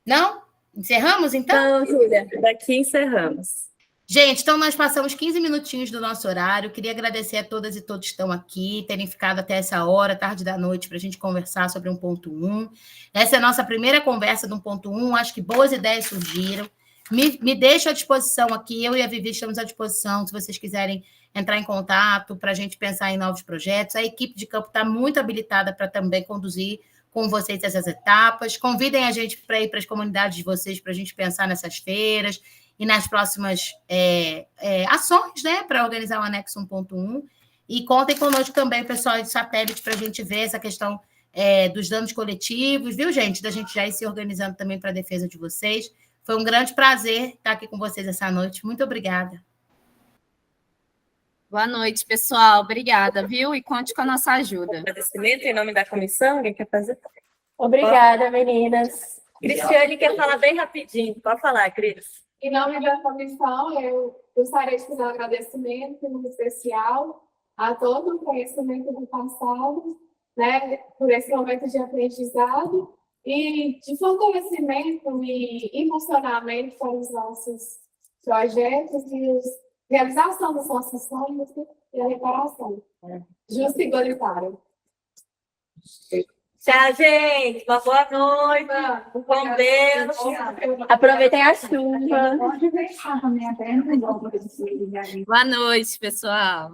Não? Encerramos, então? Não, Júlia, daqui encerramos. Gente, então nós passamos 15 minutinhos do nosso horário. Queria agradecer a todas e todos que estão aqui, terem ficado até essa hora, tarde da noite, para a gente conversar sobre 1.1. Essa é a nossa primeira conversa do 1.1. Acho que boas ideias surgiram. Me deixo à disposição aqui, eu e a Vivi estamos à disposição, se vocês quiserem entrar em contato para a gente pensar em novos projetos. A equipe de campo está muito habilitada para também conduzir com vocês essas etapas. Convidem a gente para ir para as comunidades de vocês para a gente pensar nessas feiras e nas próximas ações, né, para organizar o anexo 1.1. E contem conosco também, pessoal de satélite, para a gente ver essa questão dos danos coletivos, viu, gente? Da gente já ir se organizando também para a defesa de vocês. Foi um grande prazer estar aqui com vocês essa noite. Muito obrigada. Boa noite, pessoal. Obrigada, viu? E conte com a nossa ajuda. Agradecimento em nome da comissão. Alguém quer fazer? Obrigada, meninas. Cristiane quer falar bem rapidinho. Pode falar, Cris. Em nome da comissão, eu gostaria de fazer um agradecimento muito especial a todo o conhecimento do passado, né, por esse momento de aprendizado e de fortalecimento e impulsionamento para os nossos projetos e a realização dos nossos sonhos e a reparação justa e igualitária. Tchau, gente. Uma boa noite. Um bom beijo. Aproveitem a chuva. Boa noite, pessoal.